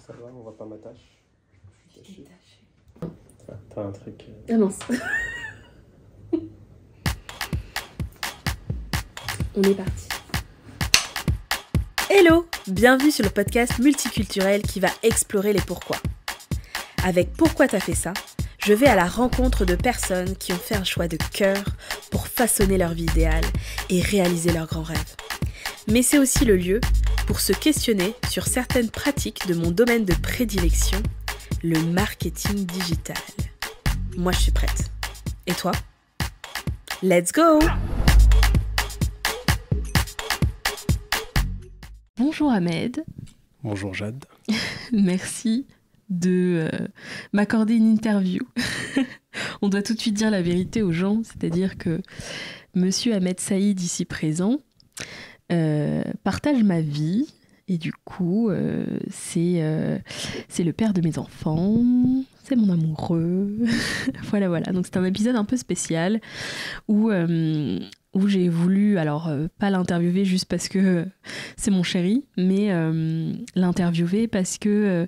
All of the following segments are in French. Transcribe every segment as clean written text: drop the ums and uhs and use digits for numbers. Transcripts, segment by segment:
Ça va, on voit pas ma tâche. Je suis taché. Ah, t'as un truc. Ah mince. On est parti. Hello, bienvenue sur le podcast multiculturel qui va explorer les pourquoi. Avec Pourquoi t'as fait ça, je vais à la rencontre de personnes qui ont fait un choix de cœur pour façonner leur vie idéale et réaliser leurs grands rêves. Mais c'est aussi le lieu pour se questionner sur certaines pratiques de mon domaine de prédilection, le marketing digital. Moi, je suis prête. Et toi ? Let's go ! Bonjour Ahmed. Bonjour Jade. Merci de m'accorder une interview. On doit tout de suite dire la vérité aux gens, c'est-à-dire que Monsieur Ahmed Saïd, ici présent, partage ma vie. Et du coup, c'est le père de mes enfants, c'est mon amoureux. Voilà. Donc c'est un épisode un peu spécial où j'ai voulu, alors pas l'interviewer juste parce que c'est mon chéri, mais l'interviewer parce que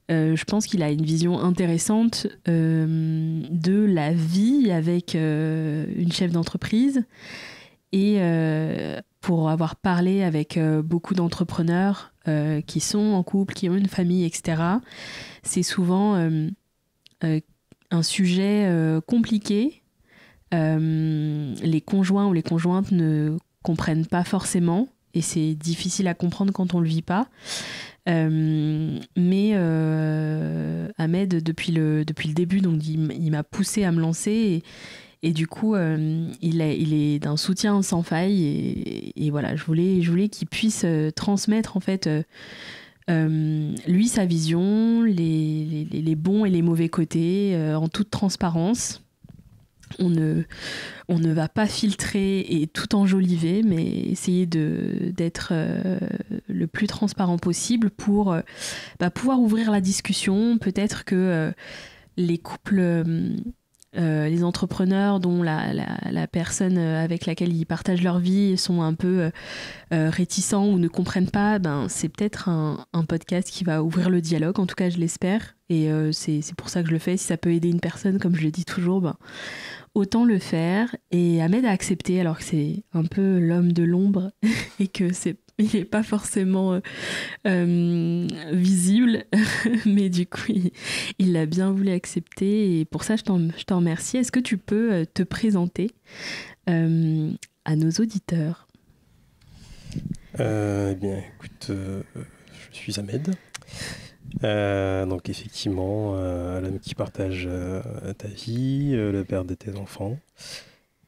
je pense qu'il a une vision intéressante de la vie avec une chef d'entreprise. Et pour avoir parlé avec beaucoup d'entrepreneurs qui sont en couple, qui ont une famille, etc., c'est souvent un sujet compliqué. Les conjoints ou les conjointes ne comprennent pas forcément et c'est difficile à comprendre quand on ne le vit pas. Mais Ahmed, depuis le début, donc, il m'a poussé à me lancer et du coup, il est d'un soutien sans faille et voilà, je voulais qu'il puisse transmettre en fait lui sa vision, les bons et les mauvais côtés en toute transparence. On ne va pas filtrer et tout enjoliver, mais essayer d'être le plus transparent possible pour pouvoir ouvrir la discussion. Peut-être que les couples... les entrepreneurs dont la personne avec laquelle ils partagent leur vie sont un peu réticents ou ne comprennent pas, c'est peut-être un podcast qui va ouvrir le dialogue, en tout cas je l'espère, et c'est pour ça que je le fais. Si ça peut aider une personne, comme je le dis toujours, autant le faire. Et Ahmed a accepté, alors que c'est un peu l'homme de l'ombre et que il n'est pas forcément visible, mais du coup, il l'a bien voulu accepter. Et pour ça, je t'en remercie. Est-ce que tu peux te présenter à nos auditeurs ? Eh bien, écoute, je suis Ahmed. Donc effectivement, l'homme qui partage ta vie, le père de tes enfants.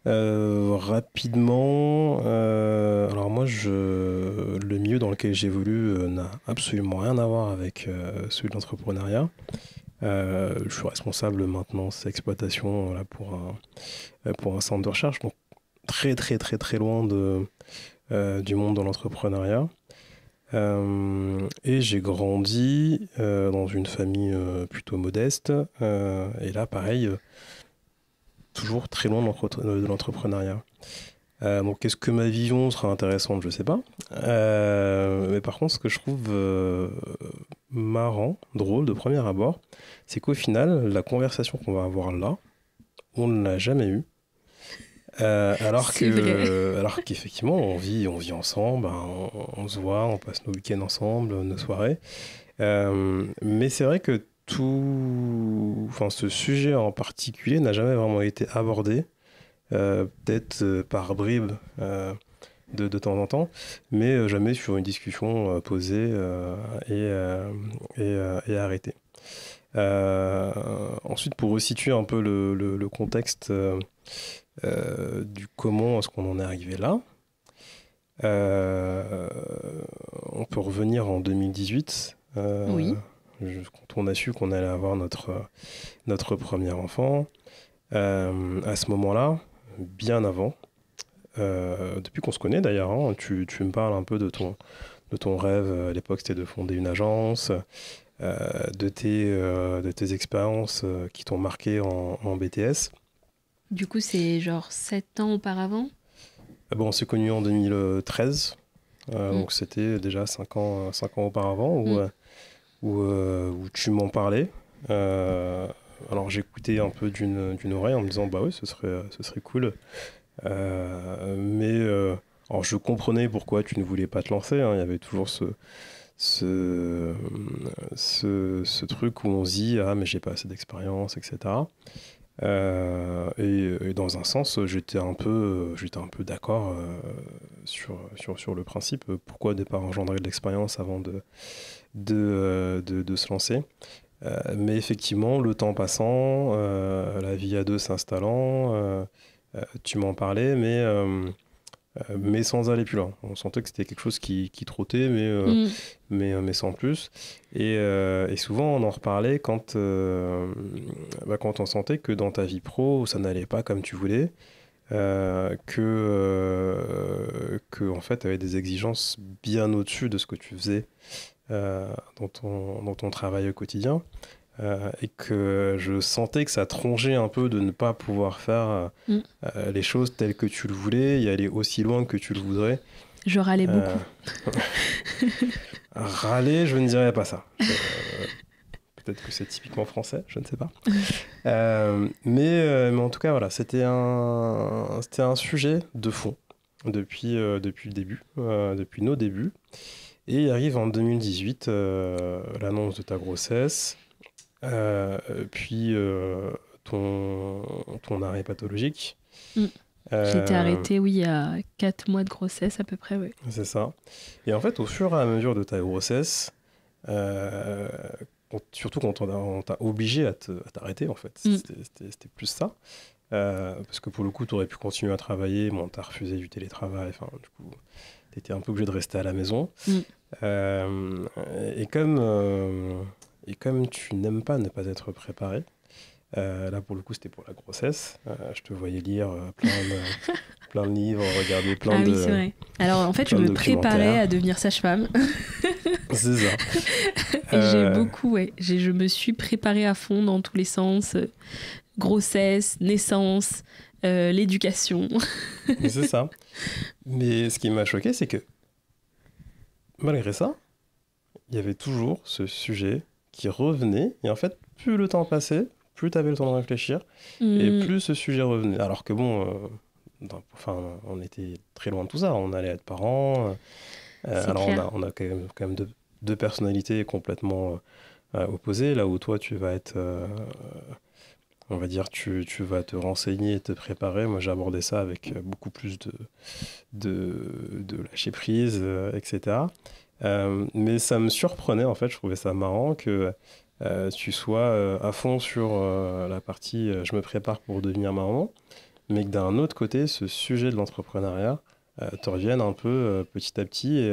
Rapidement, alors moi, le milieu dans lequel j'évolue n'a absolument rien à voir avec celui de l'entrepreneuriat. Je suis responsable maintenance et exploitation là, pour un centre de recherche, donc très très très très loin du monde de l'entrepreneuriat. Et j'ai grandi dans une famille plutôt modeste, et là pareil, toujours très loin de l'entrepreneuriat. Donc est-ce que ma vision sera intéressante? Je sais pas. Mais par contre, ce que je trouve marrant, drôle de premier abord, c'est qu'au final, la conversation qu'on va avoir là, on ne l'a jamais eue. Alors qu'effectivement, on vit ensemble, on se voit, on passe nos week-ends ensemble, nos soirées. Mais c'est vrai que ce sujet en particulier n'a jamais vraiment été abordé, peut-être par bribes de temps en temps, mais jamais sur une discussion posée et arrêtée. Ensuite, pour resituer un peu le contexte du comment est-ce qu'on en est arrivé là, on peut revenir en 2018, Oui. quand on a su qu'on allait avoir notre premier enfant. À ce moment-là, bien avant, depuis qu'on se connaît d'ailleurs, hein, tu me parles un peu de ton rêve. À l'époque, c'était de fonder une agence, de tes expériences qui t'ont marqué en BTS. Du coup, c'est genre 7 ans auparavant ? Bon, on s'est connus en 2013, donc c'était déjà 5 ans auparavant, où où tu m'en parlais. Alors j'écoutais un peu d'une oreille en me disant bah oui, ce serait cool. Mais alors je comprenais pourquoi tu ne voulais pas te lancer, hein. Il y avait toujours ce, ce truc où on se dit ah mais j'ai pas assez d'expérience, etc. Et dans un sens, j'étais un peu d'accord sur le principe. Pourquoi ne pas engendrer de l'expérience avant de se lancer? Mais effectivement, le temps passant, la vie à deux s'installant, tu m'en parlais, mais sans aller plus loin. On sentait que c'était quelque chose qui trottait, mais sans plus. Et souvent, on en reparlait quand on sentait que dans ta vie pro, ça n'allait pas comme tu voulais, que en fait, tu avais des exigences bien au-dessus de ce que tu faisais dans ton travail au quotidien. Et que je sentais que ça trongeait un peu de ne pas pouvoir faire les choses telles que tu le voulais et aller aussi loin que tu le voudrais. Je râlais beaucoup. Râler, je ne dirais pas ça. Peut-être que c'est typiquement français, je ne sais pas. Mais en tout cas, voilà, c'était un sujet de fond depuis le début, depuis nos débuts. Et il arrive en 2018 l'annonce de ta grossesse. Puis ton arrêt pathologique. J'ai été arrêtée, oui, à 4 mois de grossesse à peu près, oui. C'est ça. Et en fait, au fur et à mesure de ta grossesse, surtout quand on t'a obligé à t'arrêter, en fait, c'était plus ça. Parce que pour le coup, tu aurais pu continuer à travailler, mais on t'a refusé du télétravail, enfin, du coup, tu étais un peu obligé de rester à la maison. Et comme tu n'aimes pas ne pas être préparé, là pour le coup c'était pour la grossesse, je te voyais lire plein de livres, regarder plein de... Ah oui, c'est vrai. Alors en fait je me préparais à devenir sage-femme. C'est ça. Et j'ai beaucoup, ouais. Je me suis préparée à fond dans tous les sens. Grossesse, naissance, l'éducation. C'est ça. Mais ce qui m'a choqué, c'est que malgré ça, il y avait toujours ce sujet qui revenait. Et en fait, plus le temps passait, plus tu avais le temps de réfléchir, et plus ce sujet revenait. Alors que bon, on était très loin de tout ça. On allait être parents. Alors on a quand même deux personnalités complètement opposées. Là où toi, tu vas être... on va dire, tu vas te renseigner et te préparer. Moi, j'ai abordé ça avec beaucoup plus de lâcher prise, etc. Mais ça me surprenait, en fait. Je trouvais ça marrant que tu sois à fond sur la partie je me prépare pour devenir maman, mais que d'un autre côté, ce sujet de l'entrepreneuriat te revienne un peu petit à petit.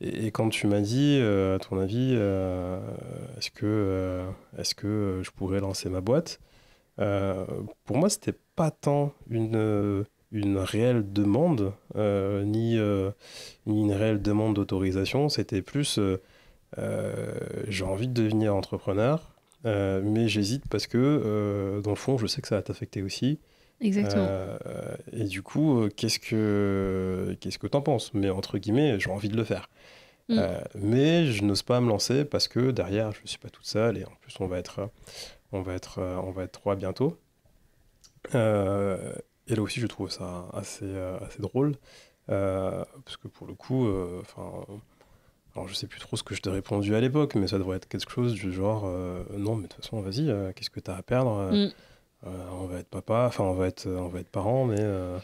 Et quand tu m'as dit, à ton avis, est-ce que je pourrais lancer ma boîte? Pour moi, c'était pas tant une réelle demande, ni une réelle demande d'autorisation. C'était plus j'ai envie de devenir entrepreneur, mais j'hésite parce que dans le fond, je sais que ça va t'affecter aussi. Exactement. Et du coup, qu'est-ce que t'en penses? Mais entre guillemets, j'ai envie de le faire. Mais je n'ose pas me lancer parce que derrière, je ne suis pas toute seule et en plus, on va être trois bientôt. Et là aussi, je trouve ça assez drôle. Parce que pour le coup, alors je sais plus trop ce que je t'ai répondu à l'époque, mais ça devrait être quelque chose du genre non, mais de toute façon, vas-y, qu'est-ce que tu as à perdre? On va être papa, on va être parents, mais de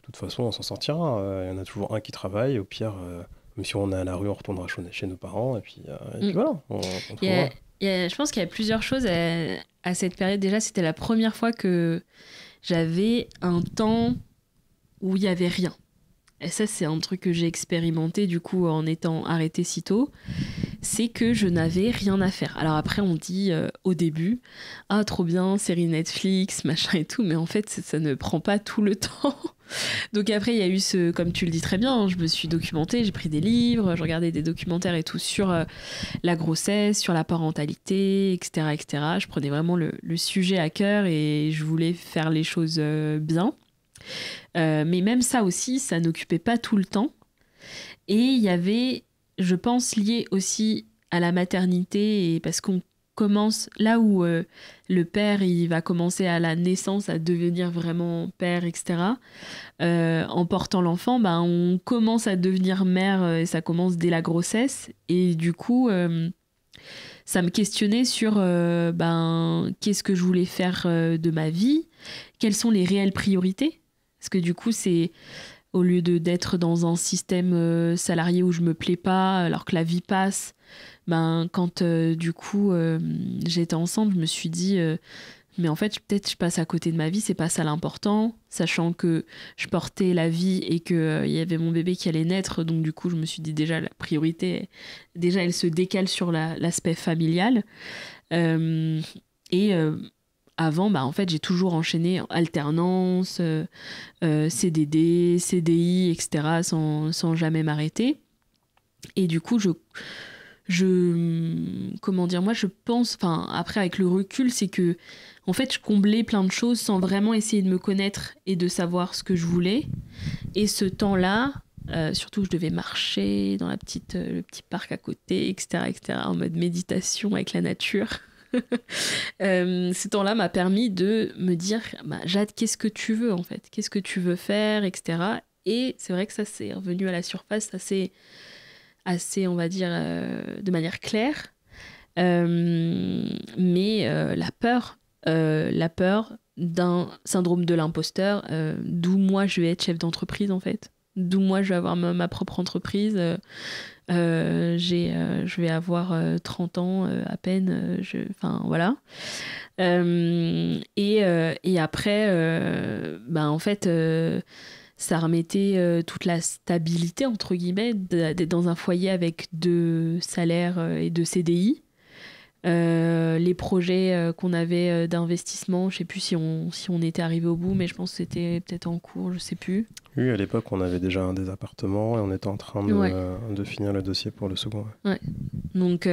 toute façon, on s'en sortira. Il y en a toujours un qui travaille. Au pire, même si on est à la rue, on retournera chez nos parents. Et puis voilà, on trouvera. Je pense qu'il y a plusieurs choses à cette période. Déjà, c'était la première fois que j'avais un temps où il n'y avait rien. Et ça, c'est un truc que j'ai expérimenté du coup en étant arrêtée si tôt. C'est que je n'avais rien à faire. Alors après, on dit au début, ah trop bien, série Netflix, machin et tout, mais en fait, ça ne prend pas tout le temps. Donc après, il y a eu comme tu le dis très bien, je me suis documentée, j'ai pris des livres, je regardais des documentaires et tout sur la grossesse, sur la parentalité, etc., etc. Je prenais vraiment le sujet à cœur et je voulais faire les choses bien. Mais même ça aussi, ça n'occupait pas tout le temps. Et il y avait, je pense, lié aussi à la maternité, et parce qu'on commence là où le père il va commencer à la naissance à devenir vraiment père, etc. En portant l'enfant, ben, on commence à devenir mère, et ça commence dès la grossesse. Et du coup, ça me questionnait sur qu'est-ce que je voulais faire de ma vie, quelles sont les réelles priorités. Parce que du coup, c'est au lieu d'être dans un système salarié où je me plais pas, alors que la vie passe, ben, quand du coup j'étais enceinte, je me suis dit mais en fait peut-être je passe à côté de ma vie, c'est pas ça l'important, sachant que je portais la vie et que y avait mon bébé qui allait naître, donc du coup je me suis dit déjà la priorité déjà elle se décale sur l'aspect familial. Et avant, bah, en fait, j'ai toujours enchaîné alternance, CDD, CDI, etc., sans jamais m'arrêter. Et du coup, comment dire, moi, je pense, enfin, après, avec le recul, c'est que, en fait, je comblais plein de choses sans vraiment essayer de me connaître et de savoir ce que je voulais. Et ce temps-là, surtout que je devais marcher dans le petit parc à côté, etc., en mode méditation avec la nature. Ce temps-là m'a permis de me dire bah, Jade, qu'est-ce que tu veux en fait, qu'est-ce que tu veux faire, etc. Et c'est vrai que ça c'est revenu à la surface assez on va dire de manière claire. Mais la peur d'un syndrome de l'imposteur, d'où moi je vais être chef d'entreprise en fait, d'où moi je vais avoir ma propre entreprise. Je vais avoir 30 ans à peine, enfin voilà. Et après, en fait, ça remettait toute la stabilité, entre guillemets, d'être dans un foyer avec 2 salaires et 2 CDI. Les projets qu'on avait d'investissement, je sais plus si on était arrivé au bout, mais je pense que c'était peut-être en cours, je sais plus. Oui, à l'époque, on avait déjà des appartements et on était en train de finir le dossier pour le second. Ouais. Donc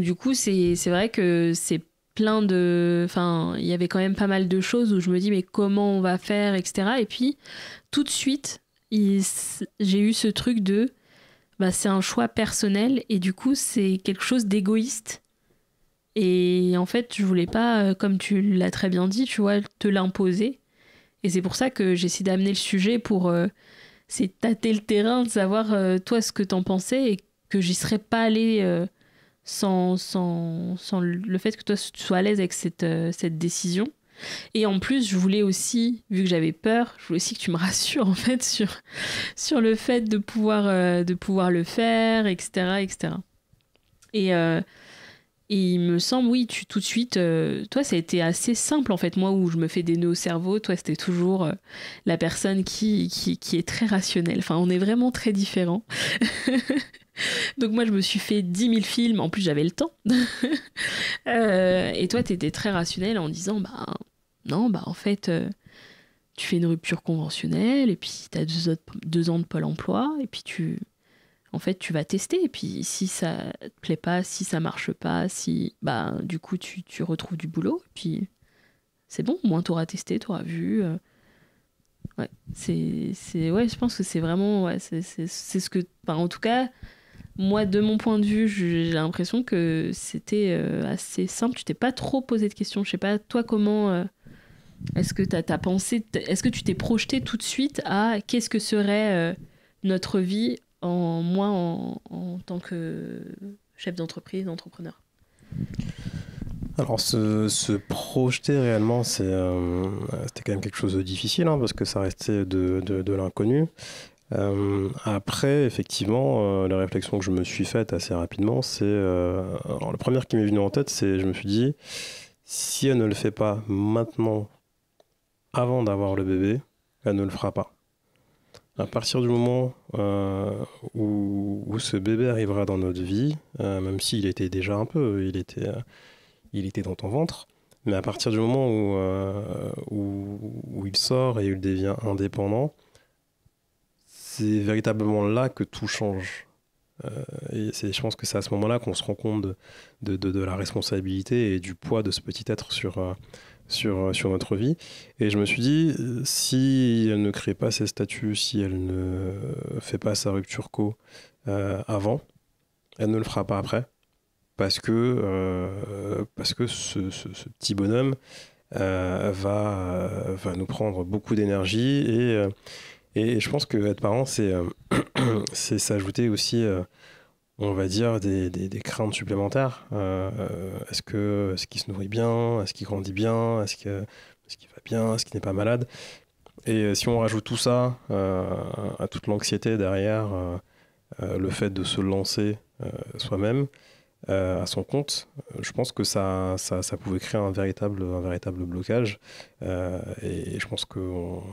du coup, c'est vrai que c'est plein de... Enfin, il y avait quand même pas mal de choses où je me dis, mais comment on va faire, etc. Et puis, tout de suite, j'ai eu ce truc de... Bah, c'est un choix personnel et du coup, c'est quelque chose d'égoïste. Et en fait, je voulais pas, comme tu l'as très bien dit, tu vois, te l'imposer. Et c'est pour ça que j'essaie d'amener le sujet pour c'est tâter le terrain, de savoir toi ce que t'en pensais et que j'y serais pas allée sans le fait que toi tu sois à l'aise avec cette décision. Et en plus, je voulais aussi, vu que j'avais peur, je voulais aussi que tu me rassures en fait sur le fait de pouvoir le faire, etc. etc. Et il me semble, oui, tout de suite, toi, ça a été assez simple, en fait. Moi, où je me fais des nœuds au cerveau, toi, c'était toujours la personne qui est très rationnelle. Enfin, on est vraiment très différents. Donc moi, je me suis fait 10 000 films. En plus, j'avais le temps. Et toi, t'étais très rationnelle en disant, bah, non, bah, en fait, tu fais une rupture conventionnelle, et puis t'as 2 ans de Pôle emploi, et puis en fait, tu vas tester, et puis si ça te plaît pas, si ça marche pas, bah, du coup, tu retrouves du boulot, et puis c'est bon, au moins t'auras testé, t'auras vu. Ouais, ouais, je pense que c'est vraiment, ouais, c'est ce que, enfin, en tout cas, moi, de mon point de vue, j'ai l'impression que c'était assez simple. Tu t'es pas trop posé de questions. Je sais pas, toi, comment est-ce que t'as pensé, est-ce que tu t'es projeté tout de suite à qu'est-ce que serait notre vie en tant que chef d'entreprise, entrepreneur? Alors, se projeter réellement, c'était quand même quelque chose de difficile, hein, parce que ça restait de l'inconnu. Après, effectivement, la réflexion que je me suis faite assez rapidement, c'est... alors, la première qui m'est venue en tête, c'est, je me suis dit, si elle ne le fait pas maintenant, avant d'avoir le bébé, elle ne le fera pas. À partir du moment où ce bébé arrivera dans notre vie, même s'il était déjà un peu, il était dans ton ventre, mais à partir du moment où il sort et il devient indépendant, c'est véritablement là que tout change. Et je pense que c'est à ce moment-là qu'on se rend compte de la responsabilité et du poids de ce petit être sur notre vie. Et je me suis dit, si elle ne crée pas ses statuts, si elle ne fait pas sa rupture co avant, elle ne le fera pas après. Parce que ce petit bonhomme va nous prendre beaucoup d'énergie. Et je pense que être parent, c'est s'ajouter aussi, on va dire, des craintes supplémentaires. Est-ce qu'il se nourrit bien? Est-ce qu'il grandit bien? Est-ce qu'il va bien? Est-ce qu'il n'est pas malade? Et si on rajoute tout ça à toute l'anxiété derrière, le fait de se lancer soi-même, à son compte, je pense que ça pouvait créer un véritable blocage. Et je pense qu'on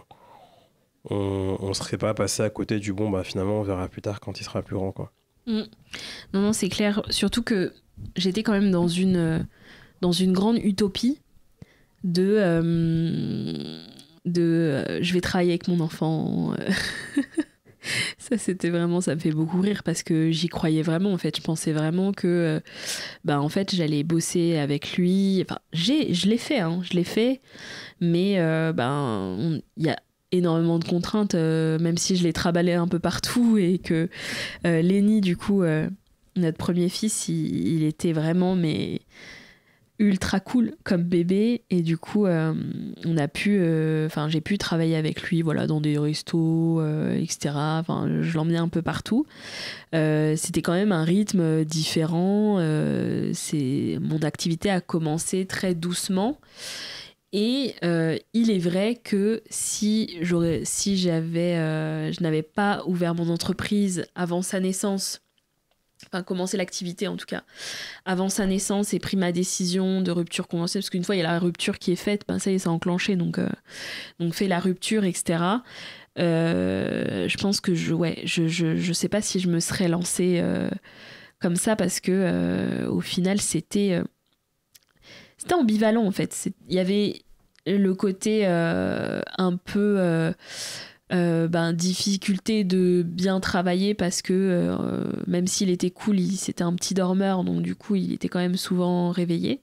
on serait pas passé à côté du bon, bah finalement on verra plus tard quand il sera plus grand, quoi. Non, non, c'est clair. Surtout que j'étais quand même dans une grande utopie de je vais travailler avec mon enfant. Ça, c'était vraiment, ça me fait beaucoup rire parce que j'y croyais vraiment, en fait. Je pensais vraiment que, en fait, j'allais bosser avec lui. Enfin, je l'ai fait, hein, je l'ai fait. Mais, il y a énormément de contraintes, même si je l'ai traballé un peu partout et que Lenny, du coup, notre premier fils, il était vraiment, mais ultra cool comme bébé, et du coup on a pu j'ai pu travailler avec lui, voilà, dans des restos, etc. Enfin, je l'emmenais un peu partout. C'était quand même un rythme différent. Mon activité a commencé très doucement, et il est vrai que je n'avais pas ouvert mon entreprise avant sa naissance, enfin commencé l'activité en tout cas avant sa naissance, et pris ma décision de rupture conventionnelle, parce qu'une fois il y a la rupture qui est faite, ça y est, c'est enclenché, donc fait la rupture, etc. Je pense que je sais pas si je me serais lancée comme ça, parce que au final c'était ambivalent, en fait. Il y avait le côté un peu difficulté de bien travailler, parce que même s'il était cool, c'était un petit dormeur, donc du coup il était quand même souvent réveillé,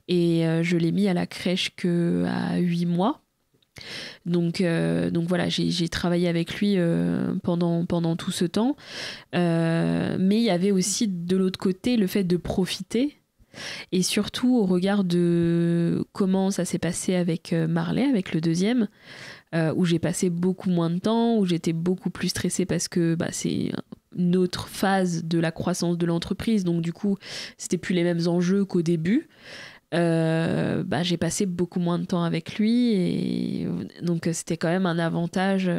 et je l'ai mis à la crèche qu'à 8 mois, donc voilà, j'ai travaillé avec lui pendant tout ce temps, mais il y avait aussi de l'autre côté le fait de profiter, et surtout au regard de comment ça s'est passé avec Marley, avec le deuxième, où j'ai passé beaucoup moins de temps, où j'étais beaucoup plus stressée, parce que c'est une autre phase de la croissance de l'entreprise, donc du coup c'était plus les mêmes enjeux qu'au début. J'ai passé beaucoup moins de temps avec lui, et donc c'était quand même un avantage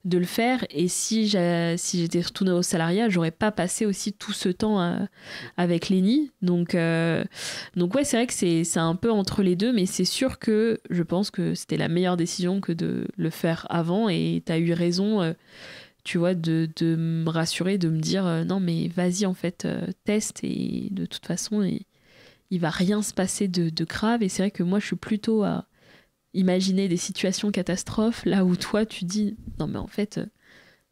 de le faire. Et si j'étais retournée au salariat, j'aurais pas passé aussi tout ce temps avec Lenny, donc ouais, c'est vrai que c'est un peu entre les deux, mais c'est sûr que je pense que c'était la meilleure décision que de le faire avant, et t'as eu raison, tu vois, de me rassurer, de me dire non mais vas-y, en fait, teste, et de toute façon il va rien se passer de grave. Et c'est vrai que moi je suis plutôt à imaginer des situations catastrophes, là où toi tu dis non mais en fait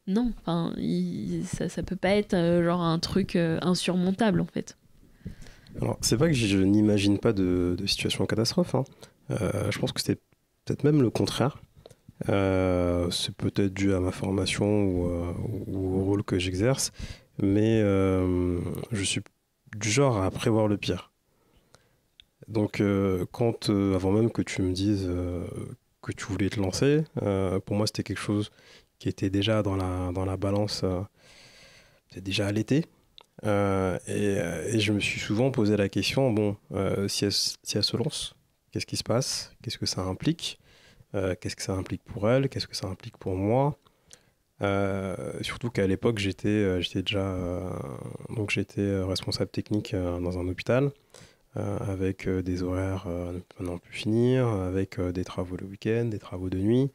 non, enfin ça peut pas être genre un truc insurmontable, en fait. Alors, c'est pas que je n'imagine pas de situation catastrophe, hein. Je pense que c'était peut-être même le contraire. C'est peut-être dû à ma formation ou au rôle que j'exerce, mais je suis du genre à prévoir le pire. Donc, avant même que tu me dises que tu voulais te lancer, pour moi c'était quelque chose qui était déjà dans la balance, peut-être déjà à l'été. Et je me suis souvent posé la question, bon, si elle se lance, qu'est-ce qui se passe? Qu'est-ce que ça implique? Qu'est-ce que ça implique pour elle? Qu'est-ce que ça implique pour moi? Surtout qu'à l'époque, j'étais responsable technique dans un hôpital, avec des horaires à n'en plus finir, avec des travaux le week-end, des travaux de nuit.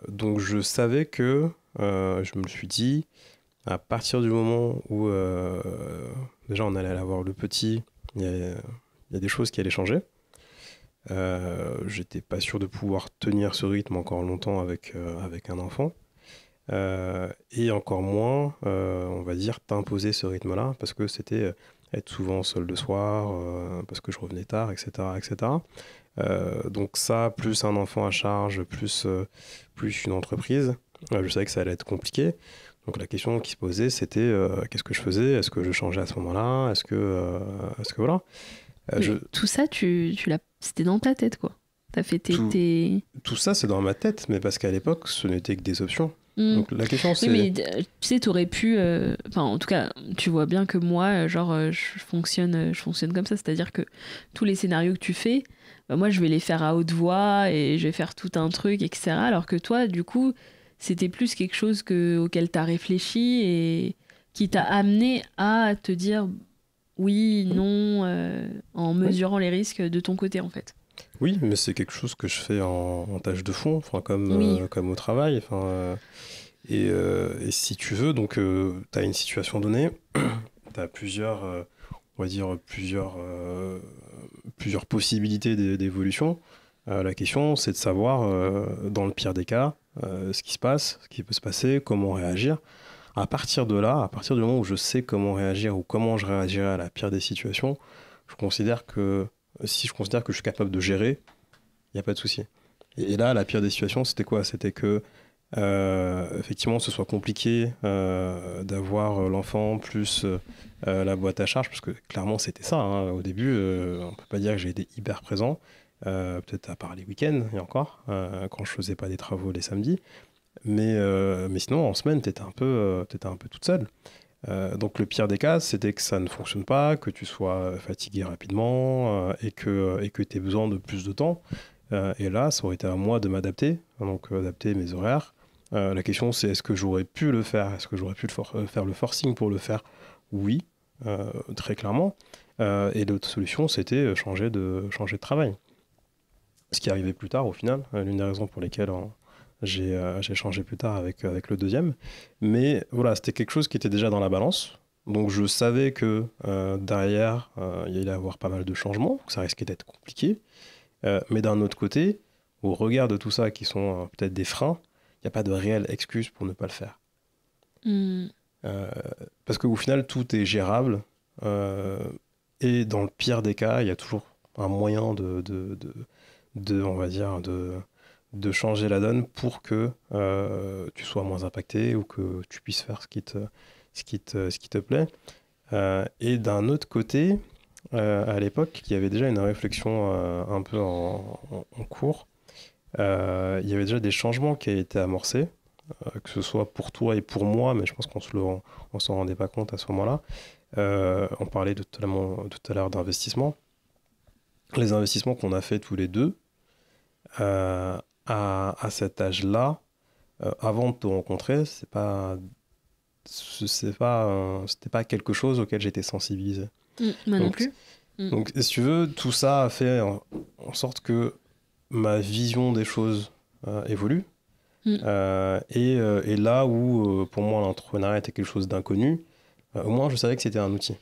Donc je savais que, je me le suis dit, à partir du moment où déjà on allait avoir le petit, il y a des choses qui allaient changer. J'étais pas sûr de pouvoir tenir ce rythme encore longtemps avec un enfant. Et encore moins, on va dire, t'imposer ce rythme-là, parce que c'était être souvent seul le soir, parce que je revenais tard, etc. etc. Donc ça, plus un enfant à charge, plus une entreprise, je savais que ça allait être compliqué. Donc la question qui se posait, c'était qu'est-ce que je faisais? Est-ce que je changeais à ce moment-là? Est-ce que voilà. Tout ça, c'était dans ta tête, quoi. T'as fait tout ça, c'est dans ma tête, mais parce qu'à l'époque, ce n'était que des options. Donc la question, c'est... Oui, mais tu sais, t'aurais pu... Enfin, en tout cas, tu vois bien que moi, je fonctionne comme ça. C'est-à-dire que tous les scénarios que tu fais, moi, je vais les faire à haute voix et je vais faire tout un truc, etc. Alors que toi, du coup, c'était plus quelque chose auquel t'as réfléchi et qui t'a amené à te dire oui, non, en mesurant les risques de ton côté, en fait. Oui, mais c'est quelque chose que je fais en tâche de fond, comme au travail. Et si tu veux, donc, tu as une situation donnée, tu as plusieurs, on va dire, plusieurs possibilités d'évolution. La question, c'est de savoir, dans le pire des cas, ce qui se passe, ce qui peut se passer, comment réagir. À partir de là, à partir du moment où je sais comment réagir ou comment je réagirai à la pire des situations, si je considère que je suis capable de gérer, il n'y a pas de souci. Et là, la pire des situations, c'était quoi? C'était que, effectivement, ce soit compliqué d'avoir l'enfant plus la boîte à charge, parce que clairement, c'était ça. Hein. Au début, on ne peut pas dire que j'ai été hyper présent, peut-être à part les week-ends, et encore, quand je faisais pas des travaux les samedis. Mais sinon, en semaine, t'étais un peu toute seule. Donc le pire des cas, c'était que ça ne fonctionne pas, que tu sois fatigué rapidement et que tu aies besoin de plus de temps. Et là, ça aurait été à moi de m'adapter, donc adapter mes horaires. La question, c'est est-ce que j'aurais pu le faire? Est-ce que j'aurais pu faire le forcing pour le faire? Oui, très clairement. Et l'autre solution, c'était changer de travail. Ce qui arrivait plus tard, au final, l'une des raisons pour lesquelles j'ai changé plus tard avec le deuxième. Mais voilà, c'était quelque chose qui était déjà dans la balance. Donc je savais que derrière, il y allait avoir pas mal de changements, que ça risquait d'être compliqué. Mais d'un autre côté, au regard de tout ça qui sont peut-être des freins, il n'y a pas de réelle excuse pour ne pas le faire. Parce qu'au final, tout est gérable. Et dans le pire des cas, il y a toujours un moyen on va dire, de changer la donne pour que tu sois moins impacté ou que tu puisses faire ce qui te plaît. Et d'un autre côté, à l'époque, il y avait déjà une réflexion un peu en cours. Il y avait déjà des changements qui avaient été amorcés, que ce soit pour toi et pour moi, mais je pense qu'on s'en rendait pas compte à ce moment-là. On parlait tout à l'heure d'investissement. Les investissements qu'on a fait tous les deux, à cet âge-là, avant de te rencontrer, c'était pas quelque chose auquel j'étais sensibilisé. Moi non plus. Donc, si tu veux, tout ça a fait en sorte que ma vision des choses évolue. Et là où, pour moi, l'entrepreneuriat était quelque chose d'inconnu, au moins, je savais que c'était un outil.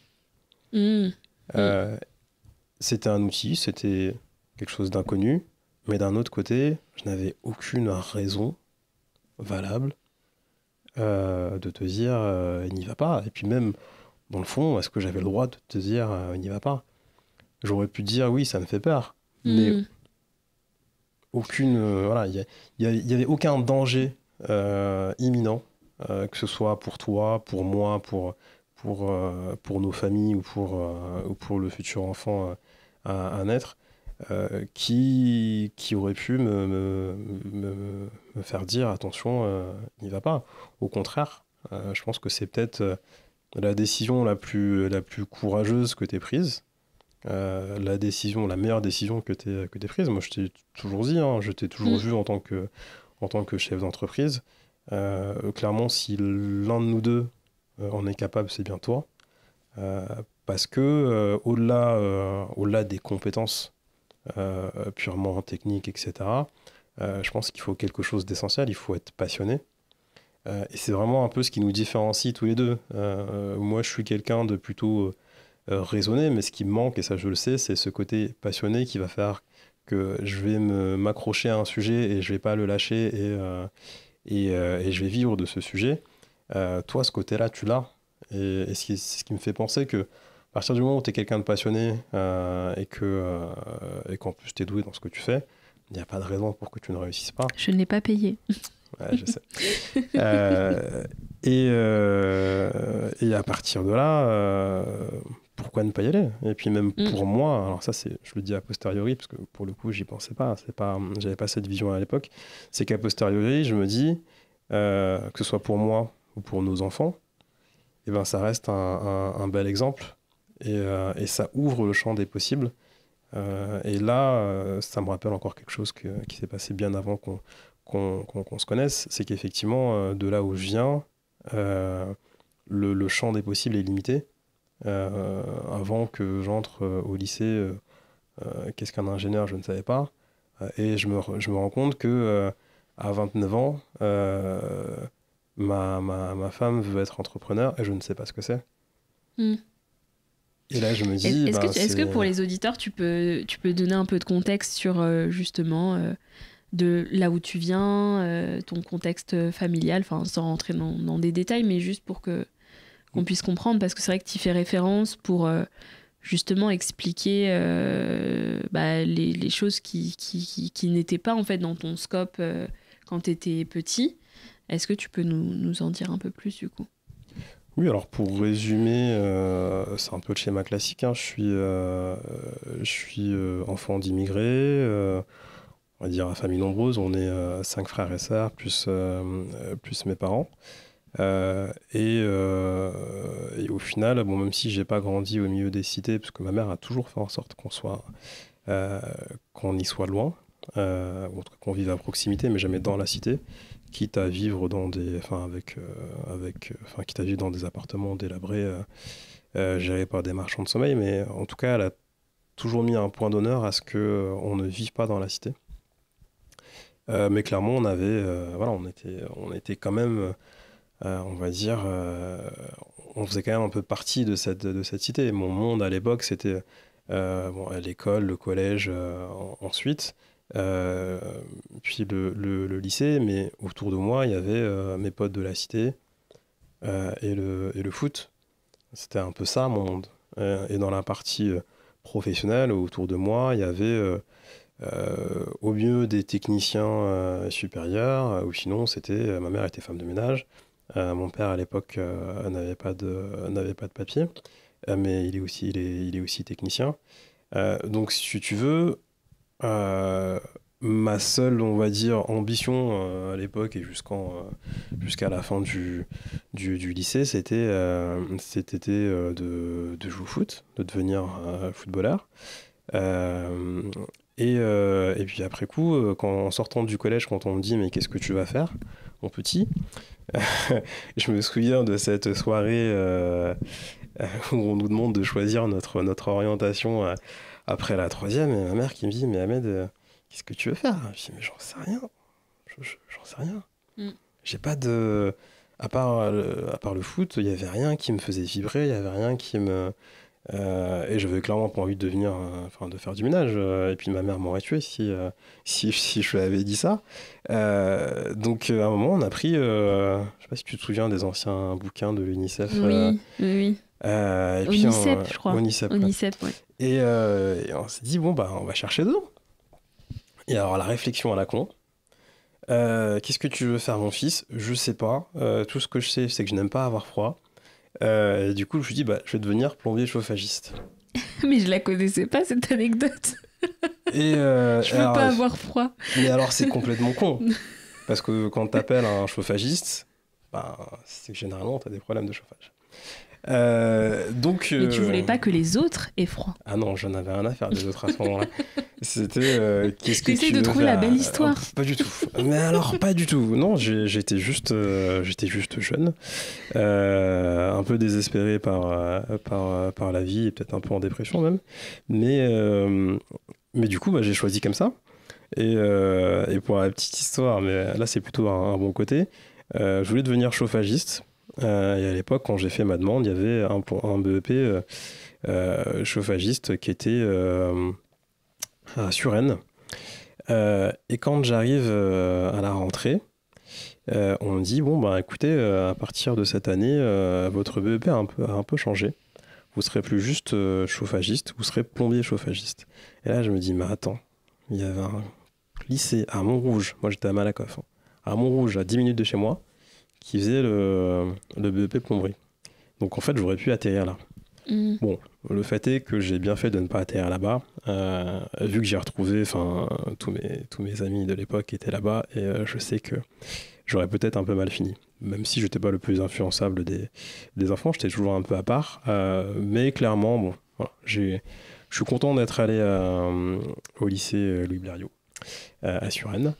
C'était un outil, c'était quelque chose d'inconnu. Mais d'un autre côté, je n'avais aucune raison valable de te dire n'y va pas. Et puis même, dans le fond, est-ce que j'avais le droit de te dire n'y va pas? J'aurais pu dire oui, ça me fait peur. Mais voilà, il y avait aucun danger imminent, que ce soit pour toi, pour moi, pour nos familles ou pour le futur enfant à naître. Qui aurait pu me faire dire attention, n'y va pas. Au contraire, je pense que c'est peut-être la décision la plus courageuse que tu aies prise, la meilleure décision que tu aies prise. Moi, je t'ai toujours dit, hein, je t'ai toujours vu en tant que chef d'entreprise. Clairement, si l'un de nous deux en est capable, c'est bien toi. Parce que au-delà des compétences purement technique, etc. Je pense qu'il faut quelque chose d'essentiel, il faut être passionné. Et c'est vraiment un peu ce qui nous différencie tous les deux. Moi, je suis quelqu'un de plutôt raisonné, mais ce qui me manque, et ça je le sais, c'est ce côté passionné qui va faire que je vais m'accrocher à un sujet et je vais pas le lâcher et je vais vivre de ce sujet. Toi, ce côté-là, tu l'as. Et c'est ce qui me fait penser que à partir du moment où tu es quelqu'un de passionné et qu'en plus tu es doué dans ce que tu fais, il n'y a pas de raison pour que tu ne réussisses pas. Je ne l'ai pas payé. Ouais, je sais. Et à partir de là, pourquoi ne pas y aller? Et puis même pour moi, alors ça je le dis a posteriori, parce que pour le coup j'y pensais pas, j'avais pas cette vision à l'époque, c'est qu'à posteriori je me dis, que ce soit pour moi ou pour nos enfants, et ben ça reste un bel exemple, et ça ouvre le champ des possibles. Et là, ça me rappelle encore quelque chose qui s'est passé bien avant qu'on se connaisse, c'est qu'effectivement, de là où je viens, le champ des possibles est limité. Avant que j'entre au lycée, qu'est-ce qu'un ingénieur, je ne savais pas. Et je me rends compte que à 29 ans, ma femme veut être entrepreneur et je ne sais pas ce que c'est. Mm. Et là, je me dis... Est-ce que pour les auditeurs, tu peux donner un peu de contexte sur justement de là où tu viens, ton contexte familial, sans rentrer dans des détails, mais juste pour qu'on puisse comprendre, parce que c'est vrai que tu y fais référence pour justement expliquer les choses qui n'étaient pas en fait dans ton scope quand tu étais petit. Est-ce que tu peux nous en dire un peu plus du coup? Oui, alors pour résumer, c'est un peu le schéma classique, hein. Je suis enfant d'immigrés, on va dire à famille nombreuse, on est 5 frères et sœurs, plus mes parents. Et au final, bon, même si j'ai pas grandi au milieu des cités, parce que ma mère a toujours fait en sorte qu'on y soit loin, ou en tout cas qu'on vive à proximité, mais jamais dans la cité, quitte à vivre quitte à vivre dans des appartements délabrés, gérés par des marchands de sommeil, mais en tout cas, elle a toujours mis un point d'honneur à ce que on ne vive pas dans la cité. Mais clairement, on était quand même, on va dire, on faisait quand même un peu partie de cette cité. Mon monde à l'époque, c'était l'école, le collège, ensuite, puis le lycée, mais autour de moi, il y avait mes potes de la cité, et le foot. C'était un peu ça, mon monde. Et dans la partie professionnelle, autour de moi, il y avait au mieux des techniciens supérieurs, ou sinon, ma mère était femme de ménage. Mon père, à l'époque, n'avait pas de papier, mais il est aussi technicien. Donc, si tu veux, ma seule, on va dire, ambition à l'époque et jusqu'à la fin du lycée, c'était de jouer au foot, de devenir footballeur. Euh, et puis après coup, en sortant du collège, quand on me dit mais qu'est-ce que tu vas faire, mon petit, je me souviens de cette soirée où on nous demande de choisir notre orientation après la troisième, et ma mère qui me dit mais Ahmed, qu'est-ce que tu veux faire? Je dis mais j'en sais rien, j'en sais rien. J'ai pas de... À part le foot, il y avait rien qui me faisait vibrer, il y avait rien qui me... et j'avais clairement pas envie de de faire du ménage. Et puis ma mère m'aurait tué si je lui avais dit ça. Donc à un moment, on a pris, je sais pas si tu te souviens des anciens bouquins de l'UNICEF. Oui. Et puis ONICEP, je crois. ONICEP, ouais. Et on s'est dit, bon, bah, on va chercher dedans. Et alors, la réflexion à la con. Qu'est-ce que tu veux faire, mon fils? Je sais pas. Tout ce que je sais, c'est que je n'aime pas avoir froid. Et du coup, je me suis dit, bah, je vais devenir plombier chauffagiste. Mais je la connaissais pas, cette anecdote. Et je veux pas avoir froid. Mais alors, c'est complètement con. Parce que quand t'appelles un chauffagiste, bah, c'est que généralement, t'as des problèmes de chauffage. Mais tu voulais pas que les autres aient froid. Ah non, j'en avais rien à faire des autres à ce moment-là. C'était qu'est-ce que tu essaies de trouver la belle histoire. Pas du tout. Mais alors pas du tout. Non, j'étais juste jeune, un peu désespéré par la vie et peut-être un peu en dépression même. Mais du coup, bah, j'ai choisi comme ça. Et pour la petite histoire, mais là c'est plutôt un bon côté. Je voulais devenir chauffagiste. Et à l'époque, quand j'ai fait ma demande, il y avait un BEP chauffagiste qui était à Suresnes. Et quand j'arrive à la rentrée, on me dit, bon, bah, écoutez, à partir de cette année, votre BEP a un peu changé. Vous serez plus juste chauffagiste, vous serez plombier chauffagiste. Et là, je me dis, mais attends, il y avait un lycée à Montrouge, moi j'étais à Malakoff, hein, à Montrouge, à 10 minutes de chez moi, qui faisait le BEP plomberie. Donc en fait, j'aurais pu atterrir là. Bon, le fait est que j'ai bien fait de ne pas atterrir là-bas, vu que j'ai retrouvé, tous mes amis de l'époque étaient là-bas, et je sais que j'aurais peut-être un peu mal fini. Même si je n'étais pas le plus influençable des enfants, j'étais toujours un peu à part. Mais clairement, bon, voilà, je suis content d'être allé au lycée Louis Blériot à Suresnes,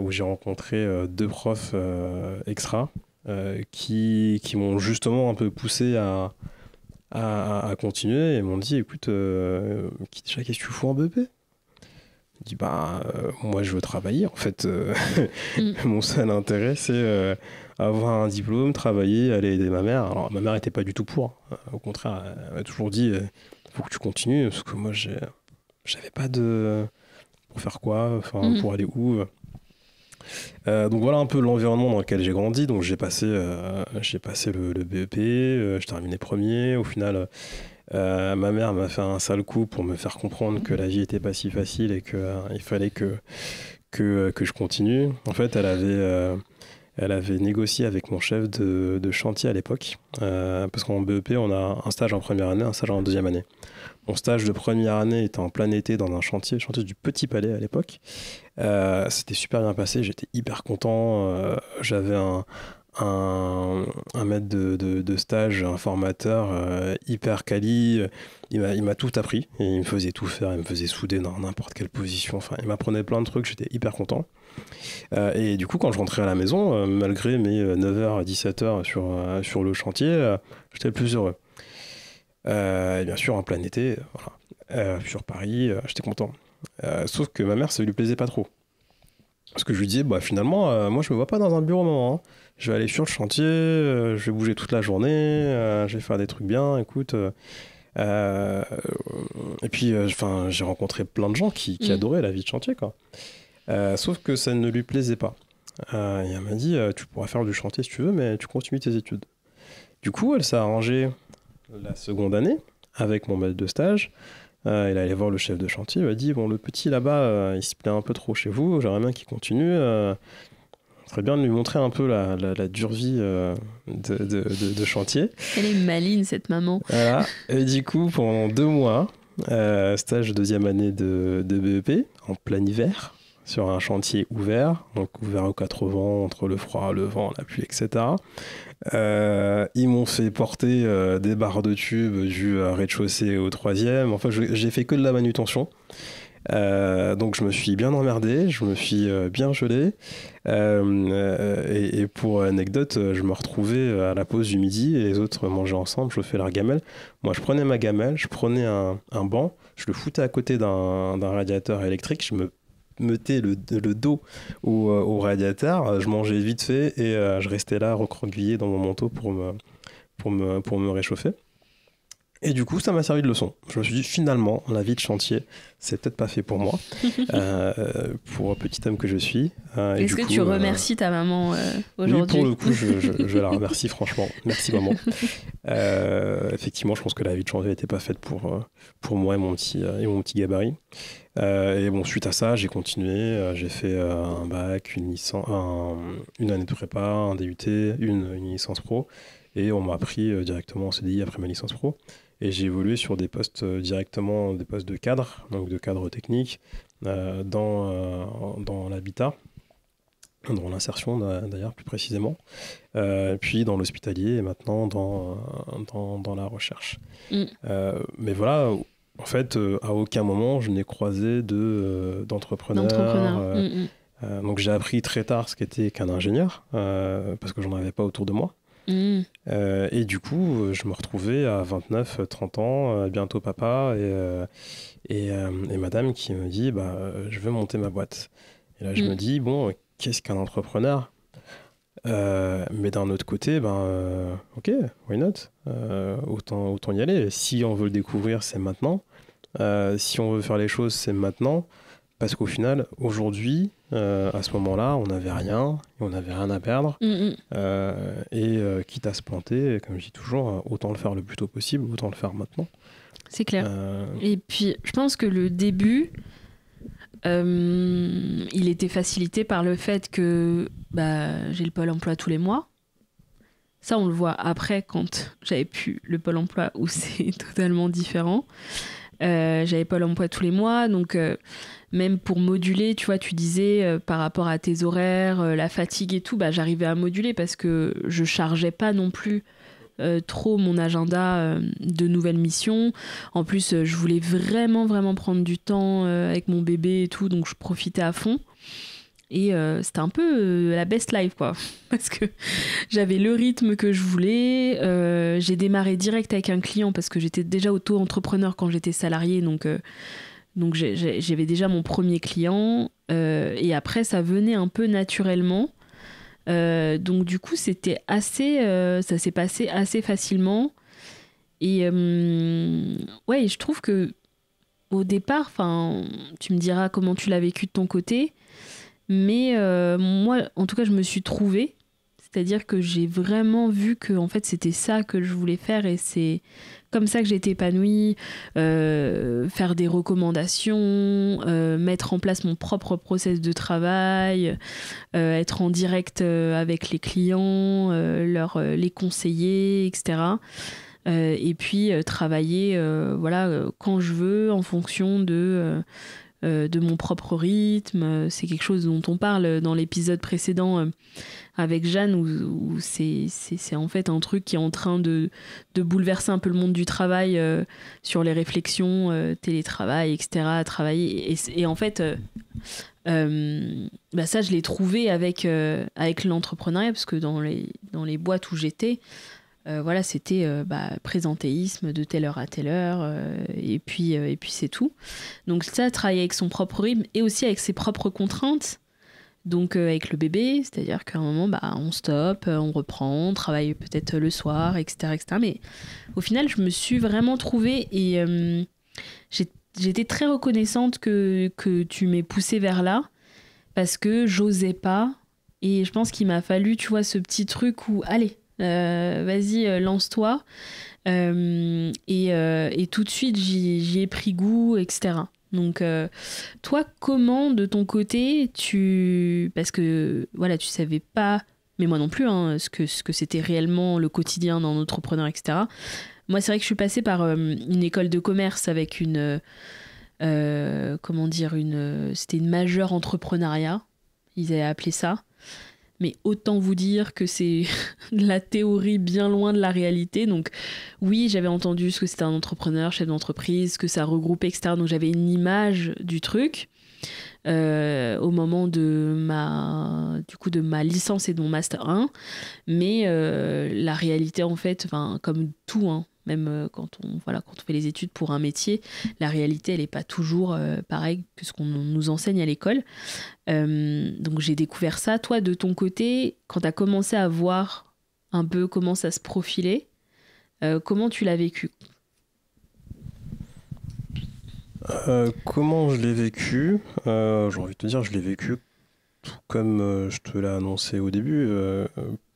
où j'ai rencontré 2 profs extra qui m'ont justement un peu poussé à continuer et m'ont dit écoute, déjà, qu'est-ce que tu fous en BEP? Je dis moi je veux travailler en fait. Mon seul intérêt c'est avoir un diplôme, travailler, aller aider ma mère. Alors ma mère était pas du tout pour, au contraire elle m'a toujours dit faut que tu continues, parce que moi j'avais pas de pour faire quoi, pour aller où. Donc voilà un peu l'environnement dans lequel j'ai grandi. Donc j'ai passé le BEP, j'ai terminé premier. Au final, ma mère m'a fait un sale coup pour me faire comprendre que la vie était pas si facile et qu'il fallait que je continue. En fait, elle avait négocié avec mon chef de chantier à l'époque, parce qu'en BEP, on a un stage en première année, un stage en deuxième année. Mon stage de première année était en plein été dans un chantier du Petit Palais à l'époque. C'était super bien passé, j'étais hyper content. J'avais un maître de stage, un formateur hyper quali. Il m'a tout appris et il me faisait tout faire, il me faisait souder dans n'importe quelle position. Enfin, il m'apprenait plein de trucs, j'étais hyper content. Et du coup, quand je rentrais à la maison, malgré mes 9h à 17h sur le chantier, j'étais le plus heureux. Et bien sûr, en plein été, voilà. Sur Paris, j'étais content. Sauf que ma mère, ça lui plaisait pas trop. Parce que je lui disais, finalement, moi, je me vois pas dans un bureau, maman. Je vais aller sur le chantier, je vais bouger toute la journée, je vais faire des trucs bien, écoute. Et puis, j'ai rencontré plein de gens qui adoraient la vie de chantier, quoi. Sauf que ça ne lui plaisait pas. Et elle m'a dit, tu pourras faire du chantier si tu veux, mais tu continues tes études. Du coup, elle s'est arrangée la seconde année avec mon maître de stage. Il allait voir le chef de chantier, il m'a dit bon, le petit là-bas, il se plaît un peu trop chez vous, j'aimerais bien qu'il continue. Ce serait bien de lui montrer un peu la dure vie de chantier. Elle est maligne, cette maman. Voilà. Et du coup, pendant 2 mois, stage de deuxième année de BEP, en plein hiver, sur un chantier ouvert, donc ouvert aux 4 vents, entre le froid, le vent, la pluie, etc. Ils m'ont fait porter des barres de tubes du rez-de-chaussée au 3e. Enfin, j'ai fait que de la manutention. Donc je me suis bien emmerdé, je me suis bien gelé. Et pour anecdote, je me retrouvais à la pause du midi et les autres mangeaient ensemble, chauffaient leur gamelle. Moi, je prenais ma gamelle, je prenais un banc, je le foutais à côté d'un radiateur électrique, je me mettais le dos au radiateur, je mangeais vite fait et je restais là recroquevillé dans mon manteau pour me réchauffer. Et du coup, ça m'a servi de leçon. Je me suis dit, finalement, la vie de chantier, c'est peut-être pas fait pour moi, pour petit homme que je suis. Est-ce que tu remercies ta maman aujourd'hui? Oui, pour le coup, je la remercie franchement. Merci maman. Effectivement, je pense que la vie de chantier n'était pas faite pour moi et mon petit gabarit. Et bon, suite à ça, j'ai continué. J'ai fait un bac, une année de prépa, un DUT, une licence pro. Et on m'a pris directement en CDI après ma licence pro. Et j'ai évolué sur des postes directement, des postes de cadre, donc de cadre technique, dans l'habitat, dans l'insertion d'ailleurs plus précisément, puis dans l'hospitalier et maintenant dans la recherche. Mais voilà, en fait, à aucun moment je n'ai croisé d'entrepreneur. Donc j'ai appris très tard ce qu'était qu'un ingénieur, parce que j'en avais pas autour de moi. Et du coup, je me retrouvais à 29-30 ans, bientôt papa, et madame qui me dit je veux monter ma boîte. Et là, je me dis, bon, qu'est-ce qu'un entrepreneur? Mais d'un autre côté, ok, why not? Autant y aller. Si on veut le découvrir, c'est maintenant. Si on veut faire les choses, c'est maintenant. Parce qu'au final, aujourd'hui, à ce moment-là, on n'avait rien, on n'avait rien à perdre. Et quitte à se planter, comme je dis toujours, autant le faire le plus tôt possible, autant le faire maintenant. C'est clair. Et puis, je pense que le début, il était facilité par le fait que j'ai le Pôle emploi tous les mois. Ça, on le voit après quand j'avais plus le Pôle emploi où c'est totalement différent. J'avais Pôle emploi tous les mois, donc même pour moduler, tu vois, tu disais par rapport à tes horaires, la fatigue et tout, bah, j'arrivais à moduler parce que je chargeais pas non plus trop mon agenda de nouvelles missions. En plus, je voulais vraiment, vraiment prendre du temps avec mon bébé et tout, donc je profitais à fond. Et c'était un peu la best life, quoi. Parce que j'avais le rythme que je voulais. J'ai démarré direct avec un client parce que j'étais déjà auto-entrepreneur quand j'étais salariée. Donc j'avais déjà mon premier client. Et après, ça venait un peu naturellement. Donc du coup, c'était assez... ça s'est passé assez facilement. Et ouais, je trouve que au départ, tu me diras comment tu l'as vécu de ton côté. Mais moi, en tout cas, je me suis trouvée. C'est-à-dire que j'ai vraiment vu que en fait, c'était ça que je voulais faire et c'est comme ça que j'ai été épanouie. Faire des recommandations, mettre en place mon propre process de travail, être en direct avec les clients, les conseiller, etc. Et puis travailler voilà, quand je veux en fonction de mon propre rythme. C'est quelque chose dont on parle dans l'épisode précédent avec Jeanne, où c'est en fait un truc qui est en train de bouleverser un peu le monde du travail sur les réflexions, télétravail, etc., travailler. Et en fait, bah ça, je l'ai trouvé avec l'entrepreneuriat, parce que dans les boîtes où j'étais, voilà, c'était présentéisme de telle heure à telle heure, et puis c'est tout. Donc ça, travailler avec son propre rythme et aussi avec ses propres contraintes. Donc avec le bébé, c'est-à-dire qu'à un moment, on stoppe, on reprend, on travaille peut-être le soir, etc., etc. Mais au final, je me suis vraiment trouvée et j'étais très reconnaissante que tu m'aies poussée vers là, parce que j'osais pas. Et je pense qu'il m'a fallu, tu vois, ce petit truc où, allez, vas-y, lance-toi. Et tout de suite, j'y ai pris goût, etc. Donc, toi, comment, de ton côté, parce que, voilà, tu savais pas, mais moi non plus, hein, ce que c'était réellement le quotidien d'un entrepreneur, etc. Moi, c'est vrai que je suis passée par une école de commerce avec comment dire, c'était une majeure entrepreneuriat, ils avaient appelé ça. Mais autant vous dire que c'est de la théorie bien loin de la réalité. Donc oui, j'avais entendu ce que c'était un entrepreneur, chef d'entreprise, que ça regroupait, etc. Donc j'avais une image du truc au moment de ma licence et de mon master 1. Mais la réalité, en fait, comme tout, hein, même quand on fait les études pour un métier, la réalité, elle n'est pas toujours pareille que ce qu'on nous enseigne à l'école. Donc j'ai découvert ça. Toi, de ton côté, quand tu as commencé à voir un peu comment ça se profilait, comment tu l'as vécu ? Comment je l'ai vécu ? J'ai envie de te dire, je l'ai vécu tout comme je te l'ai annoncé au début.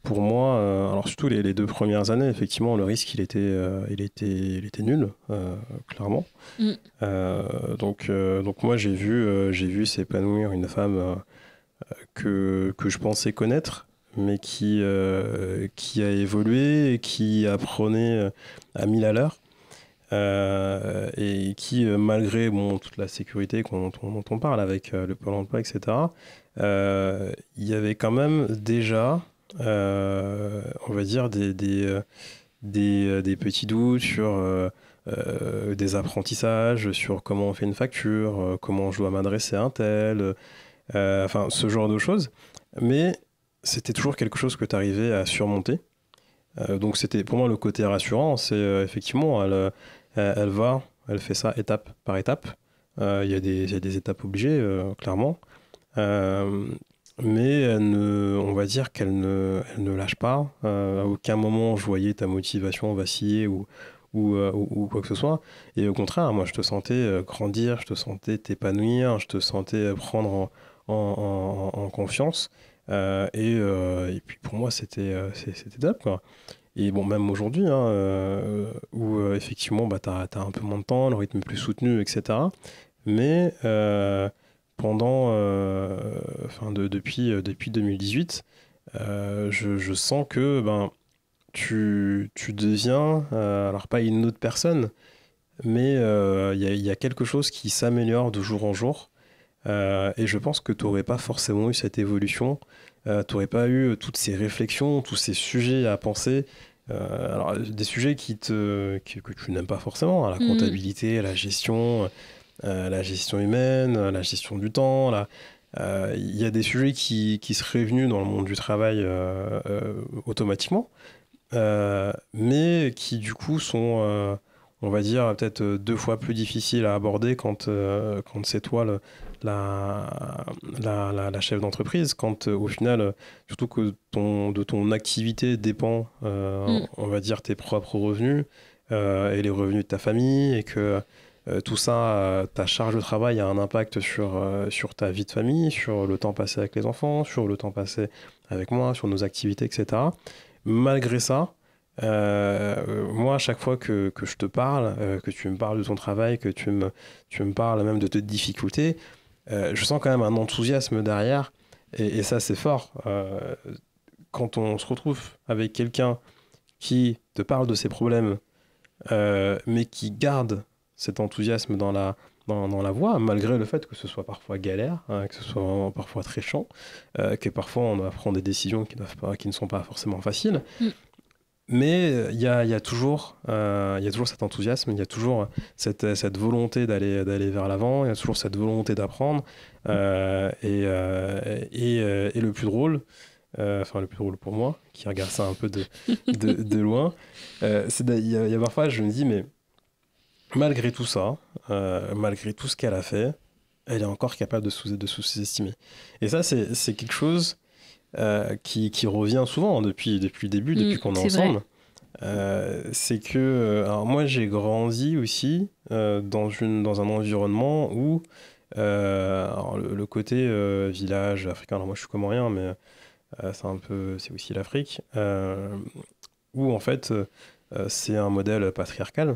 Pour moi, alors surtout les 2 premières années, effectivement, le risque, il était nul, clairement. Donc moi, j'ai vu s'épanouir une femme que je pensais connaître, mais qui a évolué et qui apprenait à 1000 à l'heure. Et qui, malgré toute la sécurité dont on parle avec le Pôle emploi, etc., il y avait quand même déjà, on va dire, des petits doutes sur des apprentissages, sur comment on fait une facture, comment je dois m'adresser à un tel, enfin ce genre de choses. Mais c'était toujours quelque chose que tu arrivais à surmonter. Donc c'était pour moi le côté rassurant, c'est effectivement elle fait ça étape par étape. Il y a des étapes obligées, clairement. Mais on va dire qu'elle ne lâche pas. À aucun moment je voyais ta motivation vaciller ou quoi que ce soit. Et au contraire, moi je te sentais grandir, je te sentais t'épanouir, je te sentais prendre en confiance. Et puis pour moi c'était top, quoi. Et bon, même aujourd'hui, hein, où effectivement, t'as un peu moins de temps, le rythme est plus soutenu, etc. Mais depuis 2018, je sens que tu deviens, alors pas une autre personne, mais il y a quelque chose qui s'améliore de jour en jour. Et je pense que tu n'aurais pas forcément eu cette évolution, tu n'aurais pas eu toutes ces réflexions, tous ces sujets à penser. Alors, des sujets que tu n'aimes pas forcément, la comptabilité, la gestion humaine, la gestion du temps. Il y a des sujets qui seraient venus dans le monde du travail automatiquement, mais qui du coup sont, on va dire, peut-être 2 fois plus difficiles à aborder quand c'est toi la chef d'entreprise, quand au final, surtout que de ton activité dépend, on va dire, tes propres revenus et les revenus de ta famille, et que tout ça, ta charge de travail a un impact sur ta vie de famille, sur le temps passé avec les enfants, sur le temps passé avec moi, sur nos activités, etc. Malgré ça, moi, à chaque fois que je te parle, que tu me parles de ton travail, que tu me parles même de tes difficultés, je sens quand même un enthousiasme derrière, et ça, c'est fort. Quand on se retrouve avec quelqu'un qui te parle de ses problèmes, mais qui garde cet enthousiasme dans la voix, malgré le fait que ce soit parfois galère, que ce soit parfois très chiant, que parfois on doit prendre des décisions qui ne sont pas forcément faciles. Mais il y a toujours cet enthousiasme, il y a toujours cette volonté d'aller vers l'avant, il y a toujours cette volonté d'apprendre. Et le plus drôle, enfin le plus drôle pour moi, qui regarde ça un peu de loin, il y a parfois, je me dis, mais malgré tout ça, malgré tout ce qu'elle a fait, elle est encore capable de sous-estimer. Et ça, c'est quelque chose qui revient souvent depuis le début, depuis qu'on est ensemble. C'est que alors moi j'ai grandi aussi dans un environnement où alors le côté village africain, alors moi je suis comorien, mais c'est aussi l'Afrique, où en fait c'est un modèle patriarcal,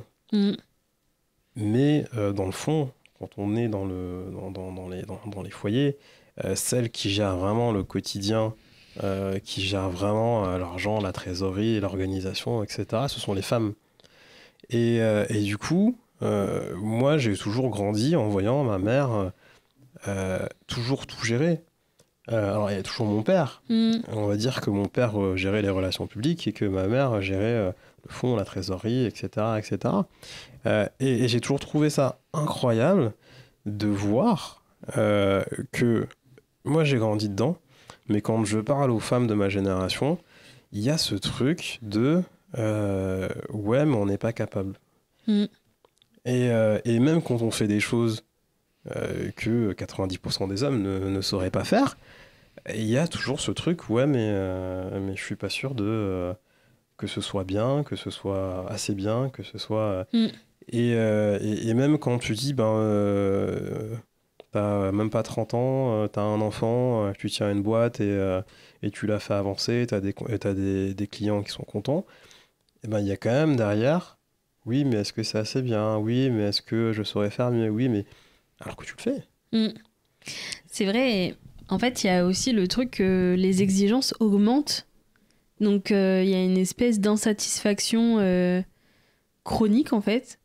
mais dans le fond, quand on est dans les foyers, celle qui gère vraiment le quotidien, qui gèrent vraiment l'argent, la trésorerie, l'organisation, etc., ce sont les femmes. Et du coup, moi, j'ai toujours grandi en voyant ma mère toujours tout gérer. Alors, il y a toujours mon père. On va dire que mon père gérait les relations publiques et que ma mère gérait le fonds, la trésorerie, etc., etc. Et j'ai toujours trouvé ça incroyable de voir que moi, j'ai grandi dedans. Mais quand je parle aux femmes de ma génération, il y a ce truc de ouais, mais on n'est pas capable. Et même quand on fait des choses que 90% des hommes ne sauraient pas faire, il y a toujours ce truc, ouais, mais je suis pas sûr que ce soit bien, que ce soit assez bien, que ce soit... Et même quand tu dis, t'as même pas 30 ans, t'as un enfant, tu tiens une boîte et tu l'as fait avancer, t'as des clients qui sont contents, et ben il y a quand même derrière, oui, mais est-ce que c'est assez bien? Oui, mais est-ce que je saurais faire mieux? Oui, mais alors que tu le fais. C'est vrai. En fait, il y a aussi le truc que les exigences augmentent. Donc, il y a une espèce d'insatisfaction chronique, en fait.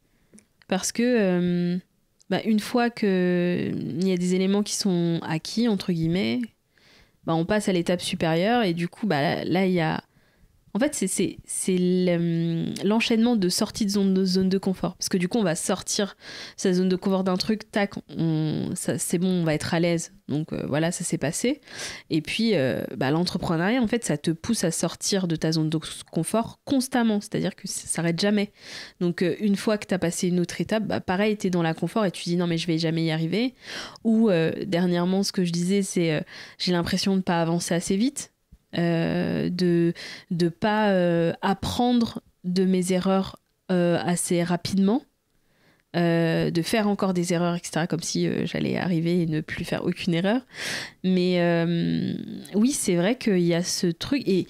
Parce que... une fois qu'il y a des éléments qui sont acquis, entre guillemets, on passe à l'étape supérieure et du coup, là, il y a... En fait, c'est l'enchaînement de sortie de zone de confort. Parce que du coup, on va sortir sa zone de confort d'un truc, tac, c'est bon, on va être à l'aise. Donc voilà, ça s'est passé. Et puis, l'entrepreneuriat, en fait, ça te pousse à sortir de ta zone de confort constamment. C'est-à-dire que ça s'arrête jamais. Donc, une fois que tu as passé une autre étape, pareil, tu es dans la confort et tu dis non, mais je vais jamais y arriver. Ou dernièrement, ce que je disais, c'est j'ai l'impression de ne pas avancer assez vite. De pas apprendre de mes erreurs assez rapidement, de faire encore des erreurs, etc., comme si j'allais arriver et ne plus faire aucune erreur. Mais oui, c'est vrai qu'il y a ce truc, et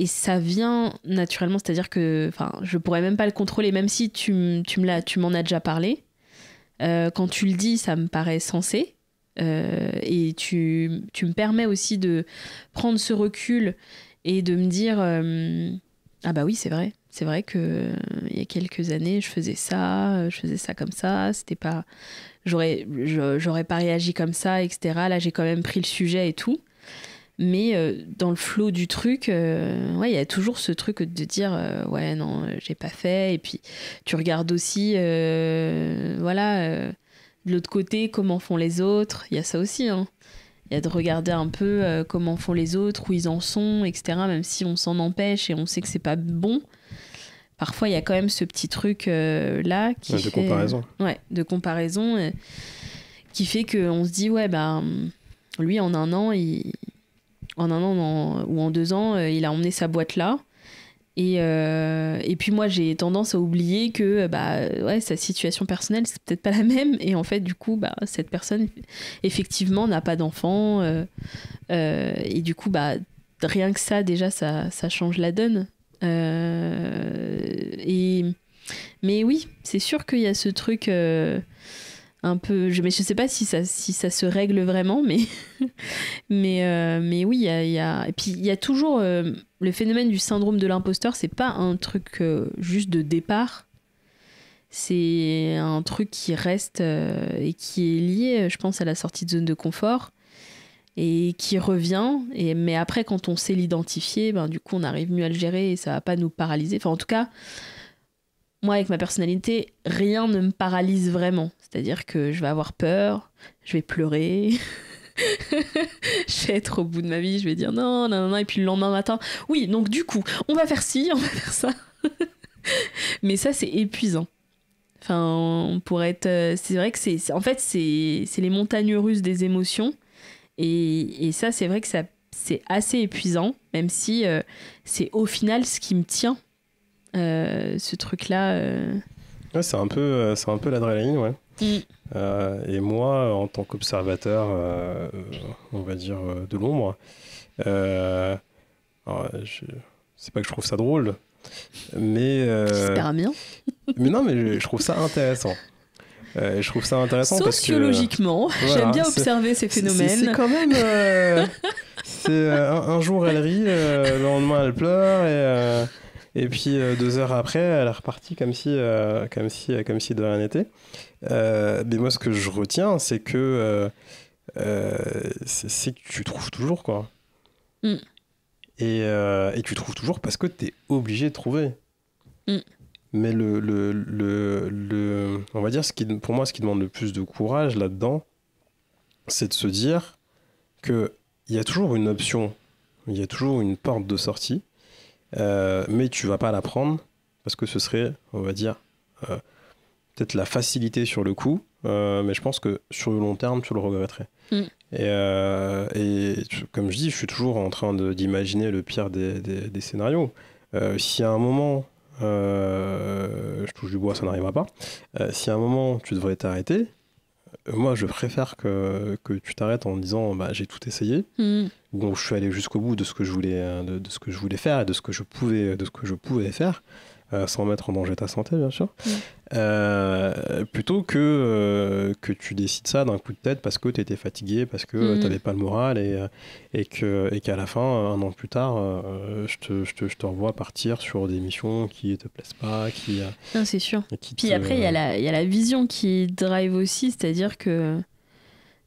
ça vient naturellement, c'est-à-dire que je pourrais même pas le contrôler, même si tu m'en as déjà parlé. Quand tu le dis, ça me paraît sensé. Et tu me permets aussi de prendre ce recul et de me dire Ah bah oui, c'est vrai. C'est vrai que il y a quelques années, je faisais ça comme ça. C'était pas, j'aurais pas réagi comme ça, etc. Là, j'ai quand même pris le sujet et tout. Mais dans le flow du truc, ouais, il y a toujours ce truc de dire ouais, non, j'ai pas fait. Et puis, tu regardes aussi, voilà, de l'autre côté, comment font les autres. Il y a ça aussi, hein. Il y a de regarder un peu comment font les autres, où ils en sont, etc. Même si on s'en empêche et on sait que c'est pas bon. Parfois, il y a quand même ce petit truc là qui de comparaison. Ouais, de comparaison qui fait qu'on se dit, ouais, bah, lui, en un an, ou en 2 ans, il a emmené sa boîte là. Et puis moi, j'ai tendance à oublier que bah, ouais, sa situation personnelle, c'est peut-être pas la même. Et en fait, du coup, bah, cette personne, effectivement, n'a pas d'enfant. Et du coup, bah, rien que ça, déjà, ça change la donne. Mais oui, c'est sûr qu'il y a ce truc un peu... Mais je sais pas si ça se règle vraiment, mais oui, il y a... Et puis, il y a toujours... le phénomène du syndrome de l'imposteur, c'est pas un truc juste de départ. C'est un truc qui reste et qui est lié, je pense, à la sortie de zone de confort et qui revient. Mais après, quand on sait l'identifier, ben, du coup, on arrive mieux à le gérer et ça va pas nous paralyser. Enfin, en tout cas, moi, avec ma personnalité, rien ne me paralyse vraiment. C'est-à-dire que je vais avoir peur, je vais pleurer... je vais être au bout de ma vie, je vais dire non, non, non, et puis le lendemain matin, oui, donc du coup, on va faire ci, on va faire ça. Mais ça, c'est épuisant. Enfin, pour être... c'est vrai que en fait, c'est les montagnes russes des émotions. Et ça, c'est vrai que c'est assez épuisant, même si c'est au final ce qui me tient, ce truc-là. Ouais, c'est un peu l'adrénaline, ouais. Et moi, en tant qu'observateur, on va dire de l'ombre, c'est pas que je trouve ça drôle, mais j'espère bien. mais non, mais je trouve ça intéressant. Je trouve ça intéressant sociologiquement, parce que, j'aime bien observer ces phénomènes. C'est quand même c'est un jour elle rit, le lendemain elle pleure et puis 2 heures après elle est repartie comme si de rien n'était. Mais moi, ce que je retiens, c'est que tu trouves toujours, quoi. Et tu trouves toujours parce que tu es obligé de trouver. Mais on va dire, pour moi, ce qui demande le plus de courage là-dedans, c'est de se dire qu'il y a toujours une option, il y a toujours une porte de sortie, mais tu vas pas la prendre parce que ce serait, on va dire... peut-être la facilité sur le coup, mais je pense que sur le long terme, tu le regretterais. Et comme je dis, je suis toujours en train d'imaginer le pire des scénarios. Si à un moment, je touche du bois, ça n'arrivera pas, si à un moment tu devrais t'arrêter, moi je préfère que tu t'arrêtes en disant bah, j'ai tout essayé, donc je suis allé jusqu'au bout de ce que je voulais, de ce que je voulais faire et de ce que je pouvais faire. Sans mettre en danger ta santé, bien sûr. Plutôt que tu décides ça d'un coup de tête parce que tu étais fatigué, parce que tu n'avais pas le moral et qu'à la fin, 1 an plus tard, je te revois partir sur des missions qui ne te plaisent pas. Non, c'est sûr. Puis après, il y a la vision qui drive aussi, c'est-à-dire que...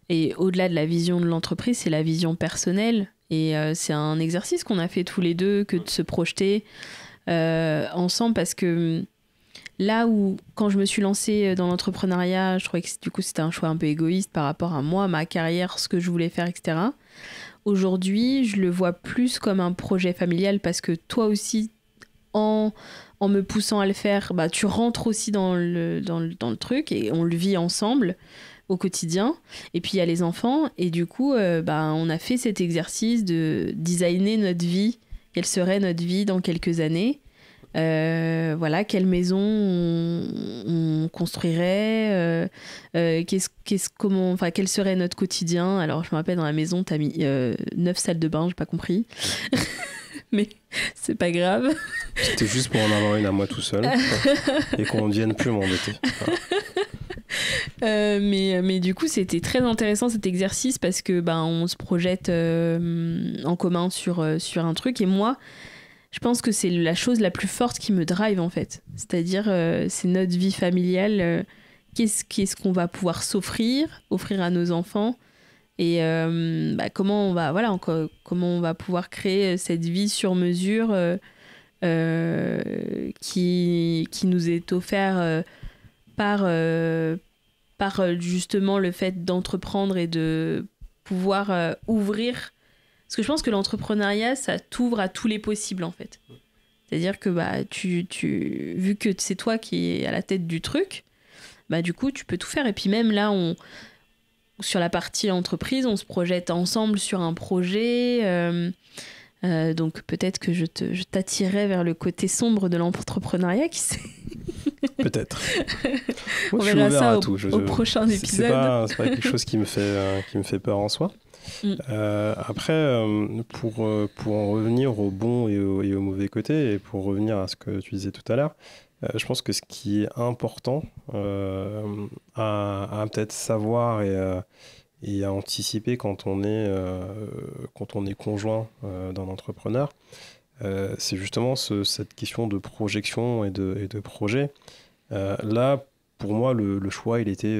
Et au-delà de la vision de l'entreprise, c'est la vision personnelle. Et c'est un exercice qu'on a fait tous les deux, que de se projeter... ensemble, parce que là où, quand je me suis lancée dans l'entrepreneuriat, je trouvais que du coup c'était un choix un peu égoïste par rapport à moi, ma carrière, ce que je voulais faire, etc. Aujourd'hui, je le vois plus comme un projet familial parce que toi aussi, en me poussant à le faire, bah, tu rentres aussi dans le truc et on le vit ensemble au quotidien. Et puis il y a les enfants et du coup, bah, on a fait cet exercice de designer notre vie. Quelle serait notre vie dans quelques années, voilà, quelle maison on construirait, quel serait notre quotidien. Alors je me rappelle, dans la maison t'as mis 9 salles de bain, j'ai pas compris. Mais c'est pas grave, c'était juste pour en avoir une à moi tout seul et qu'on ne vienne plus m'embêter. mais du coup c'était très intéressant cet exercice parce que on se projette en commun sur un truc. Et moi, je pense que c'est la chose la plus forte qui me drive en fait. C'est-à-dire, c'est notre vie familiale. Qu'est-ce qu'on va pouvoir offrir à nos enfants, et comment on va pouvoir créer cette vie sur mesure qui nous est offerte par justement le fait d'entreprendre et de pouvoir ouvrir. Parce que je pense que l'entrepreneuriat, ça t'ouvre à tous les possibles, en fait. C'est-à-dire que vu que c'est toi qui es à la tête du truc, du coup, tu peux tout faire. Et puis même là, sur la partie entreprise, on se projette ensemble sur un projet. Donc peut-être que je t'attirerai vers le côté sombre de l'entrepreneuriat, qui sait. Peut-être. Moi, on verra ça au prochain épisode. C'est pas quelque chose qui me fait peur en soi. Après, pour en revenir au bon et au mauvais côté, et pour revenir à ce que tu disais tout à l'heure, je pense que ce qui est important à peut-être savoir et à anticiper quand on est conjoint d'un entrepreneur, c'est justement cette question de projection et de projet. Là, pour moi, le choix, il était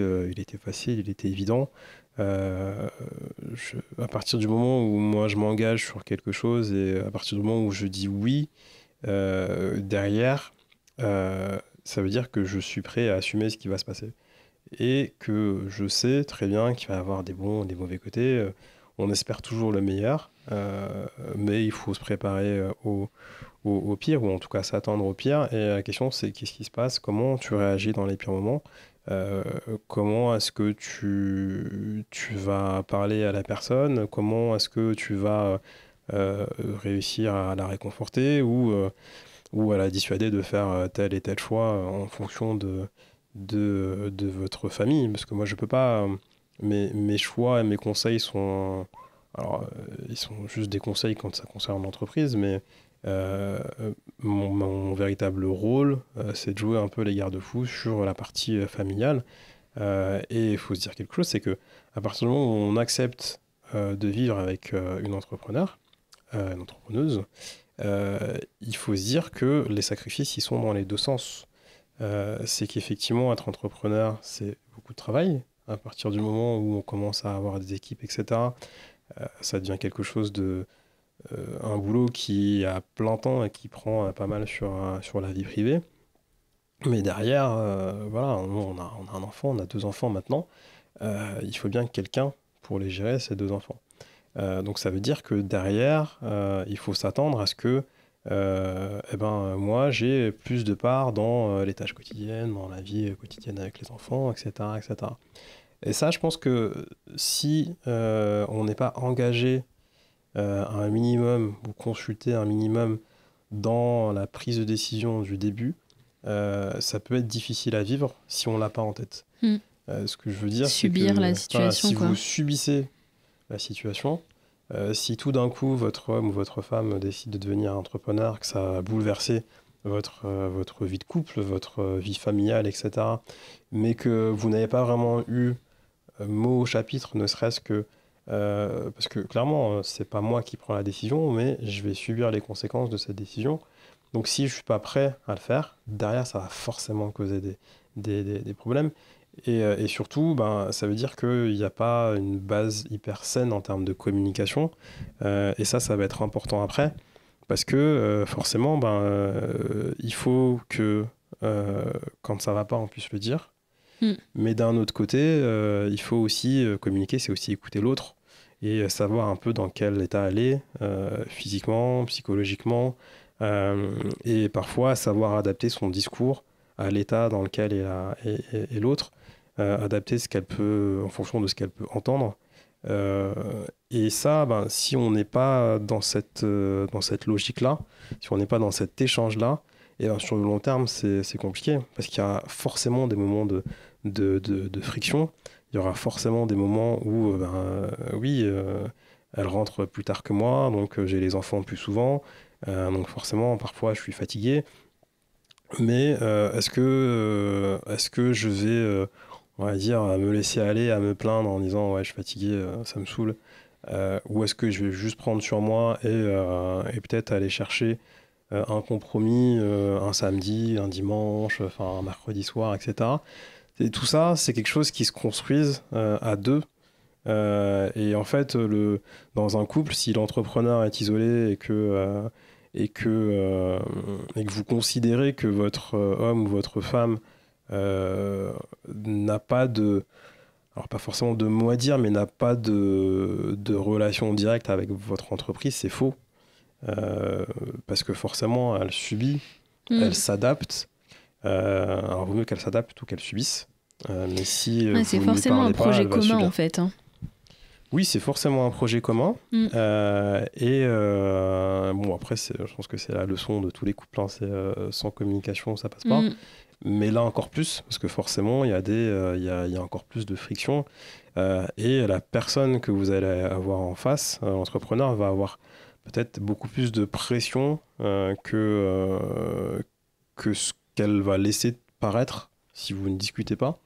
facile, il était évident. À partir du moment où moi je m'engage sur quelque chose, et à partir du moment où je dis oui, derrière, ça veut dire que je suis prêt à assumer ce qui va se passer. Et que je sais très bien qu'il va y avoir des bons et des mauvais côtés. On espère toujours le meilleur, mais il faut se préparer au pire, ou en tout cas s'attendre au pire. Et la question, c'est qu'est-ce qui se passe? Comment tu réagis dans les pires moments? Comment est-ce que tu vas parler à la personne? Comment est-ce que tu vas réussir à la réconforter, ou à la dissuader de faire tel et tel choix en fonction de votre famille? Parce que moi, je peux pas. Mes choix et mes conseils sont. Alors, ils sont juste des conseils quand ça concerne l'entreprise, mais mon véritable rôle, c'est de jouer un peu les garde-fous sur la partie familiale. Et il faut se dire quelque chose, c'est que à partir du moment où on accepte de vivre avec une entrepreneuse, il faut se dire que les sacrifices, ils sont dans les deux sens. C'est qu'effectivement, être entrepreneur, c'est beaucoup de travail. À partir du moment où on commence à avoir des équipes, etc., ça devient quelque chose un boulot qui a plein temps et qui prend pas mal sur la vie privée. Mais derrière, voilà, on a un enfant, on a 2 enfants maintenant. Il faut bien quelqu'un pour les gérer, ces 2 enfants. Donc ça veut dire que derrière, il faut s'attendre à ce que moi, j'ai plus de part dans les tâches quotidiennes, dans la vie quotidienne avec les enfants, etc., etc. Et ça, je pense que si on n'est pas engagé un minimum, ou consulter un minimum dans la prise de décision du début, ça peut être difficile à vivre si on l'a pas en tête. Ce que je veux dire, subir la situation, si vous subissez la situation, si tout d'un coup votre homme ou votre femme décide de devenir entrepreneur, que ça va bouleverser votre vie de couple, votre vie familiale, etc., mais que vous n'avez pas vraiment eu mot au chapitre, ne serait-ce que parce que clairement, c'est pas moi qui prends la décision, mais je vais subir les conséquences de cette décision. Donc si je suis pas prêt à le faire, derrière, ça va forcément causer des problèmes. Et surtout, ça veut dire qu'il n'y a pas une base hyper saine en termes de communication. Et ça va être important après. Parce que forcément, il faut que quand ça va pas, on puisse le dire. Mais d'un autre côté, il faut aussi communiquer, c'est aussi écouter l'autre et savoir un peu dans quel état elle est, physiquement, psychologiquement, et parfois savoir adapter son discours à l'état dans lequel est l'autre, adapter ce qu'elle peut en fonction de ce qu'elle peut entendre. Et ça, si on n'est pas dans cette logique-là, si on n'est pas dans cet échange-là, et sur le long terme, c'est compliqué, parce qu'il y a forcément des moments de friction. Il y aura forcément des moments où, elle rentre plus tard que moi, donc j'ai les enfants plus souvent, donc forcément, parfois, je suis fatigué. Mais est-ce que je vais, on va dire, me laisser aller à me plaindre en disant ouais, je suis fatigué, ça me saoule, ou est-ce que je vais juste prendre sur moi et peut-être aller chercher un compromis un samedi, un dimanche, enfin un mercredi soir, etc. Et tout ça, c'est quelque chose qui se construise à deux. Et en fait, dans un couple, si l'entrepreneur est isolé et que vous considérez que votre homme ou votre femme n'a pas de, alors pas forcément de mot à dire, mais n'a pas de relation directe avec votre entreprise, c'est faux. Parce que forcément, elle subit, elle s'adapte. Alors, vaut mieux qu'elle s'adapte plutôt qu'elle subisse. Mais si c'est vous forcément ne un parlez projet pas, elle va commun subir. en fait. Hein. Oui, c'est forcément un projet commun. Bon, après, je pense que c'est la leçon de tous les couples. Hein, c'est sans communication, ça passe pas. Mais là encore plus, parce que forcément, il y a encore plus de friction. Et la personne que vous allez avoir en face, l'entrepreneur, va avoir peut-être beaucoup plus de pression que ce qu'elle va laisser paraître si vous ne discutez pas,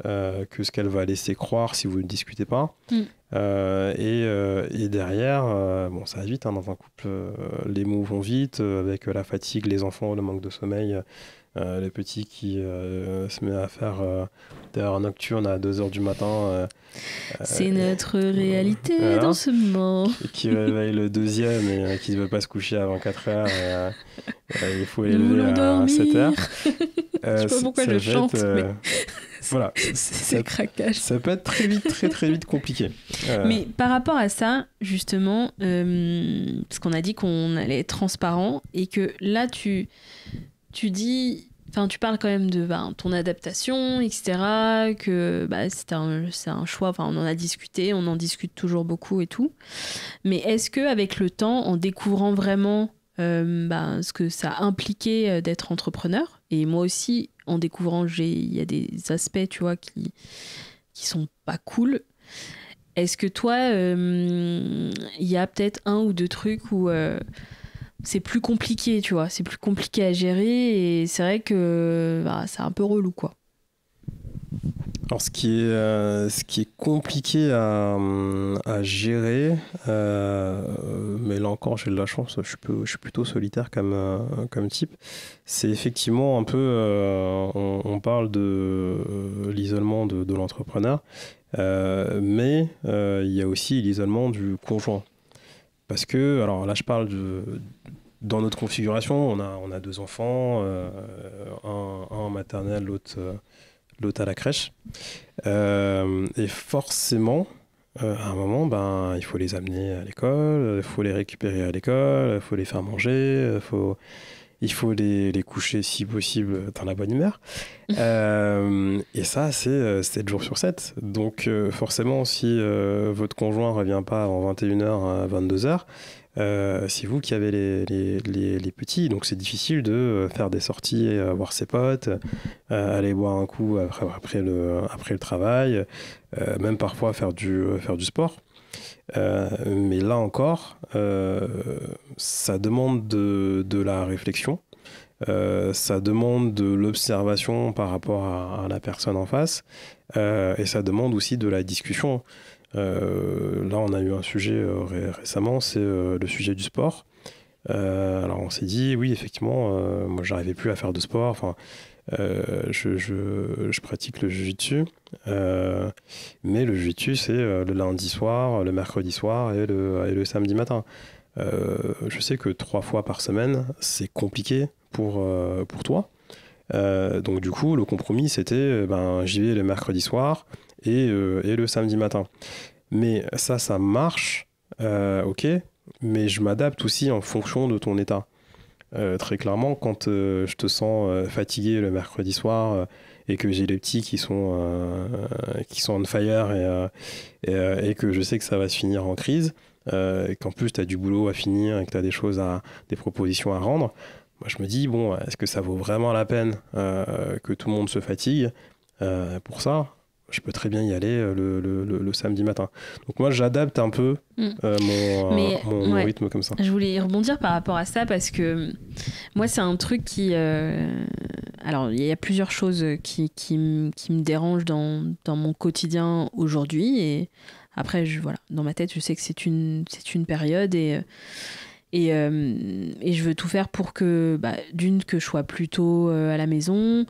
que ce qu'elle va laisser croire si vous ne discutez pas. Et derrière, bon, ça va vite, hein, dans un couple, les mots vont vite, avec la fatigue, les enfants, le manque de sommeil, le petit qui se met à faire des heures nocturnes à 2h du matin. C'est notre réalité voilà, dans ce moment. Et qui réveille le deuxième et qui ne veut pas se coucher avant 4h. Il faut l'élever à 7h. Je sais pas pourquoi je chante, mais... Voilà, c'est craquage. Ça peut être très vite, très très vite compliqué. Mais par rapport à ça, justement, parce qu'on a dit qu'on allait être transparent et que là, tu dis, enfin, tu parles quand même de ton adaptation, etc. Que c'est un choix. Enfin, on en a discuté, on en discute toujours beaucoup et tout. Mais est-ce que avec le temps, en découvrant vraiment ce que ça impliquait d'être entrepreneur, et moi aussi en découvrant, il y a des aspects, tu vois, qui sont pas cool. Est-ce que toi, il y a peut-être un ou deux trucs où c'est plus compliqué, tu vois, c'est plus compliqué à gérer et c'est vrai que c'est un peu relou, quoi. Alors, ce qui est compliqué à gérer, mais là encore, j'ai de la chance, je suis plutôt solitaire comme type, c'est effectivement un peu, on parle de l'isolement de l'entrepreneur, mais il y a aussi l'isolement du conjoint. Parce que, alors là, je parle dans notre configuration, on a deux enfants, un en maternelle, l'autre à la crèche. Et forcément, à un moment, il faut les amener à l'école, il faut les récupérer à l'école, il faut les faire manger, il faut les coucher si possible dans la bonne humeur. Et ça, c'est 7 jours sur 7. Donc forcément, si votre conjoint ne revient pas avant 21h à 22h, c'est vous qui avez les petits, donc c'est difficile de faire des sorties, voir ses potes, aller boire un coup après le travail, même parfois faire du sport. Mais là encore, ça demande de la réflexion, ça demande de l'observation par rapport à la personne en face, et ça demande aussi de la discussion. Là, on a eu un sujet récemment, c'est le sujet du sport. Alors, on s'est dit, oui, effectivement, moi, j'arrivais plus à faire de sport. Enfin, je pratique le jiu-jitsu, mais le jiu-jitsu, c'est le lundi soir, le mercredi soir et le samedi matin. Je sais que 3 fois par semaine, c'est compliqué pour toi. Donc, du coup, le compromis, c'était j'y vais le mercredi soir et le samedi matin. Mais ça marche, ok, mais je m'adapte aussi en fonction de ton état. Très clairement, quand je te sens fatigué le mercredi soir et que j'ai les petits qui sont on fire et que je sais que ça va se finir en crise, et qu'en plus tu as du boulot à finir et que tu as des propositions à rendre, moi je me dis, bon, est-ce que ça vaut vraiment la peine que tout le monde se fatigue pour ça? Je peux très bien y aller le samedi matin. Donc moi, j'adapte un peu mon rythme comme ça. Je voulais rebondir par rapport à ça parce que moi, c'est un truc qui... Alors, il y a plusieurs choses qui me dérangent dans mon quotidien aujourd'hui. Et après, voilà, dans ma tête, je sais que c'est une période et Et je veux tout faire pour que, d'une, que je sois plus tôt à la maison,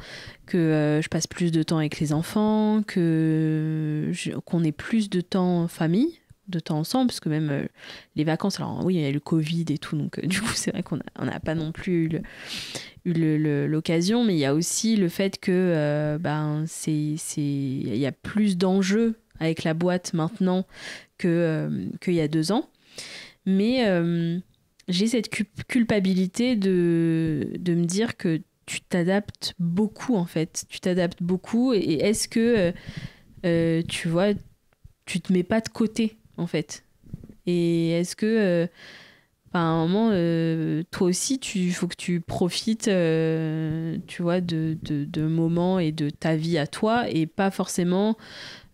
que je passe plus de temps avec les enfants, qu'on ait plus de temps en famille, de temps ensemble, parce que même les vacances, alors oui, il y a eu le Covid et tout, donc du coup, c'est vrai qu'on n'a pas non plus eu l'occasion, mais il y a aussi le fait que il y a plus d'enjeux avec la boîte maintenant qu'il y a 2 ans. Mais j'ai cette culpabilité de me dire que tu t'adaptes beaucoup, en fait. Tu t'adaptes beaucoup. Et est-ce que, tu vois, tu te mets pas de côté, en fait? Et est-ce que, à un moment, toi aussi, il faut que tu profites, tu vois, de moments et de ta vie à toi, et pas forcément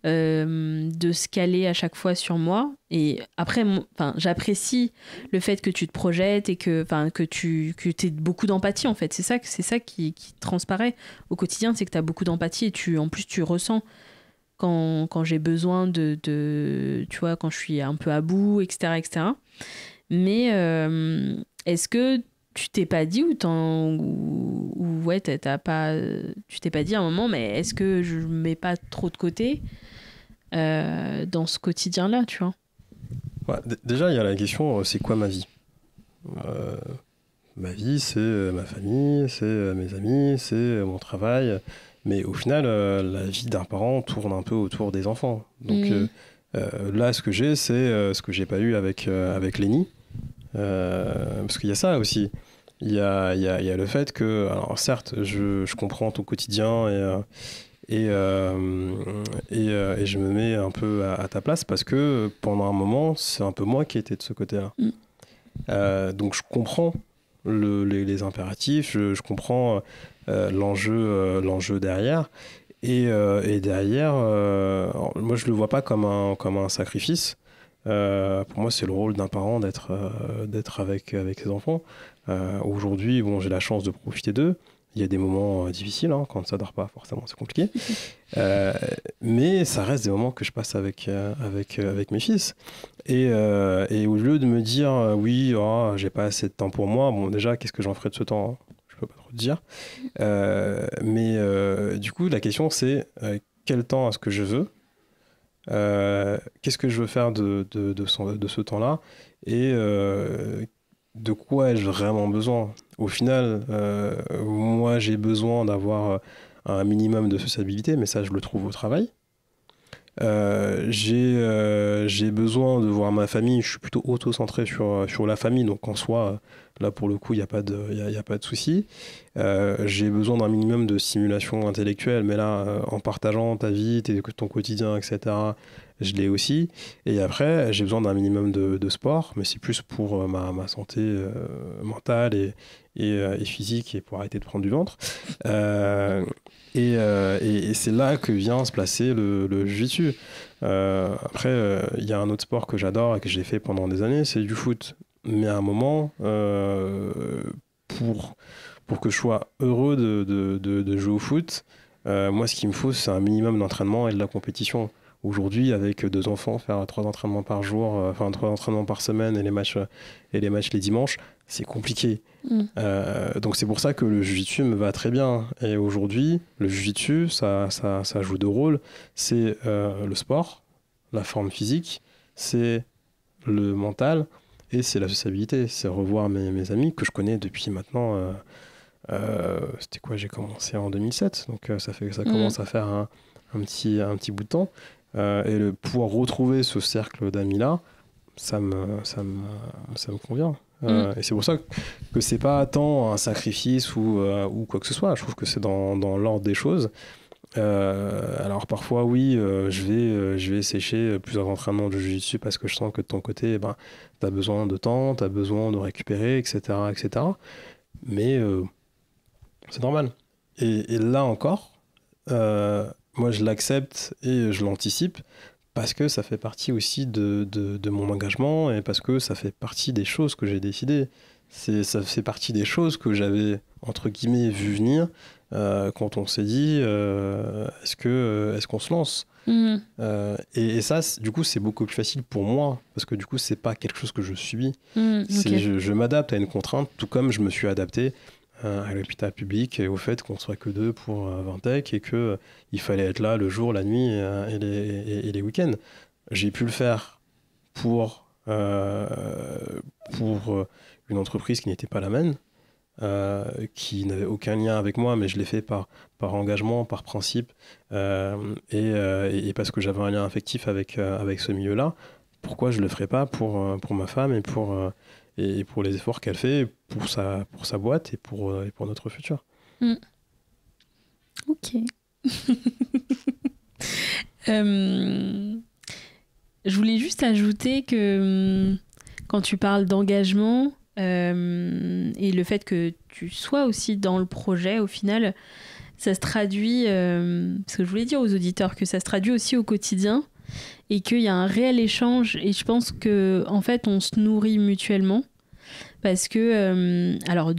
de se caler à chaque fois sur moi. Et après, j'apprécie le fait que tu te projettes et que tu aies beaucoup d'empathie, en fait. C'est ça qui transparaît au quotidien, c'est que tu as beaucoup d'empathie et en plus tu ressens quand j'ai besoin tu vois, quand je suis un peu à bout, etc., etc. Mais est-ce que tu t'es pas dit ou ouais, tu t'es pas dit à un moment, mais est-ce que je mets pas trop de côté dans ce quotidien-là, tu vois? Ouais, déjà, il y a la question, c'est quoi ma vie? Ma vie, c'est ma famille, c'est mes amis, c'est mon travail. Mais au final, la vie d'un parent tourne un peu autour des enfants. Donc là, ce que j'ai, c'est ce que j'ai pas eu avec Lenny. Parce qu'il y a ça aussi. Il y a le fait que, alors certes, je comprends ton quotidien et je me mets un peu à ta place parce que pendant un moment, c'est un peu moi qui étais de ce côté-là. Donc je comprends les impératifs, je comprends l'enjeu derrière. Et derrière, moi je le vois pas comme un sacrifice. Pour moi, c'est le rôle d'un parent d'être avec ses enfants. Aujourd'hui, bon, j'ai la chance de profiter d'eux. Il y a des moments difficiles, hein, quand ça dort pas, forcément, c'est compliqué. Mais ça reste des moments que je passe avec mes fils. Et au lieu de me dire, oui, oh, j'ai pas assez de temps pour moi, bon, déjà, qu'est-ce que j'en ferai de ce temps, hein, je peux pas trop te dire. Mais du coup, la question, c'est quel temps est-ce que je veux? Qu'est-ce que je veux faire de ce temps-là et de quoi ai-je vraiment besoin? Au final, moi j'ai besoin d'avoir un minimum de sociabilité, mais ça je le trouve au travail. J'ai besoin de voir ma famille, je suis plutôt auto-centré sur la famille, donc en soi, là pour le coup, il n'y a pas de souci. J'ai besoin d'un minimum de stimulation intellectuelle, mais là, en partageant ta vie, ton quotidien, etc., je l'ai aussi. Et après, j'ai besoin d'un minimum de sport, mais c'est plus pour ma santé mentale et physique et pour arrêter de prendre du ventre. Et c'est là que vient se placer le jiu-jitsu. Après, il y a un autre sport que j'adore et que j'ai fait pendant des années, c'est du foot. Mais à un moment, pour que je sois heureux de jouer au foot, moi, ce qu'il me faut, c'est un minimum d'entraînement et de la compétition. Aujourd'hui, avec 2 enfants, faire 3 entraînements par jour, enfin 3 entraînements par semaine et les matchs les dimanches, c'est compliqué. Donc c'est pour ça que le jiu-jitsu me va très bien. Et aujourd'hui, le jiu-jitsu, ça joue 2 rôles. C'est le sport, la forme physique, c'est le mental et c'est la sociabilité. C'est revoir mes amis que je connais depuis maintenant. C'était quoi? J'ai commencé en 2007, donc ça commence à faire un petit bout de temps. Et pouvoir retrouver ce cercle d'amis-là, ça me convient. Et c'est pour ça que c'est pas tant un sacrifice ou quoi que ce soit. Je trouve que c'est dans l'ordre des choses. Alors parfois, oui, je vais sécher plusieurs entraînements de jiu-jitsu parce que je sens que de ton côté, tu as besoin de temps, tu as besoin de récupérer, etc. etc. Mais c'est normal. Et là encore, moi je l'accepte et je l'anticipe parce que ça fait partie aussi de mon engagement et parce que ça fait partie des choses que j'ai décidées. Ça fait partie des choses que j'avais, entre guillemets, vu venir quand on s'est dit est-ce qu'on se lance. Et ça, du coup, c'est beaucoup plus facile pour moi parce que du coup, c'est pas quelque chose que je subis. Okay. Je m'adapte à une contrainte, tout comme je me suis adapté à l'hôpital public et au fait qu'on soit que 2 pour Vintech et que il fallait être là le jour, la nuit et les week-ends. J'ai pu le faire pour une entreprise qui n'était pas la mienne, qui n'avait aucun lien avec moi, mais je l'ai fait par engagement, par principe, et parce que j'avais un lien affectif avec ce milieu-là. Pourquoi je ne le ferais pas pour ma femme et pour les efforts qu'elle fait pour sa boîte et pour notre futur. Ok. Je voulais juste ajouter que quand tu parles d'engagement et le fait que tu sois aussi dans le projet, au final, ça se traduit, parce que je voulais dire aux auditeurs que ça se traduit aussi au quotidien et qu'il y a un réel échange et je pense que en fait on se nourrit mutuellement parce que alors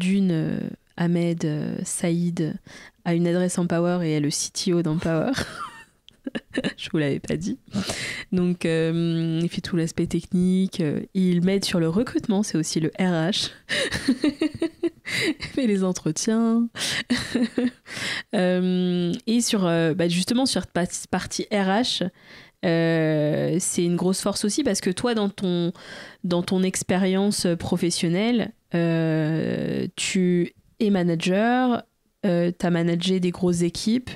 Ahmed Saïd a une adresse Empower et est le CTO d'Empower. Je vous l'avais pas dit. Donc il fait tout l'aspect technique, il m'aide sur le recrutement, c'est aussi le RH. Il fait les entretiens. Et justement sur cette partie RH, c'est une grosse force aussi parce que toi dans ton expérience professionnelle, tu es manager, t'as managé des grosses équipes.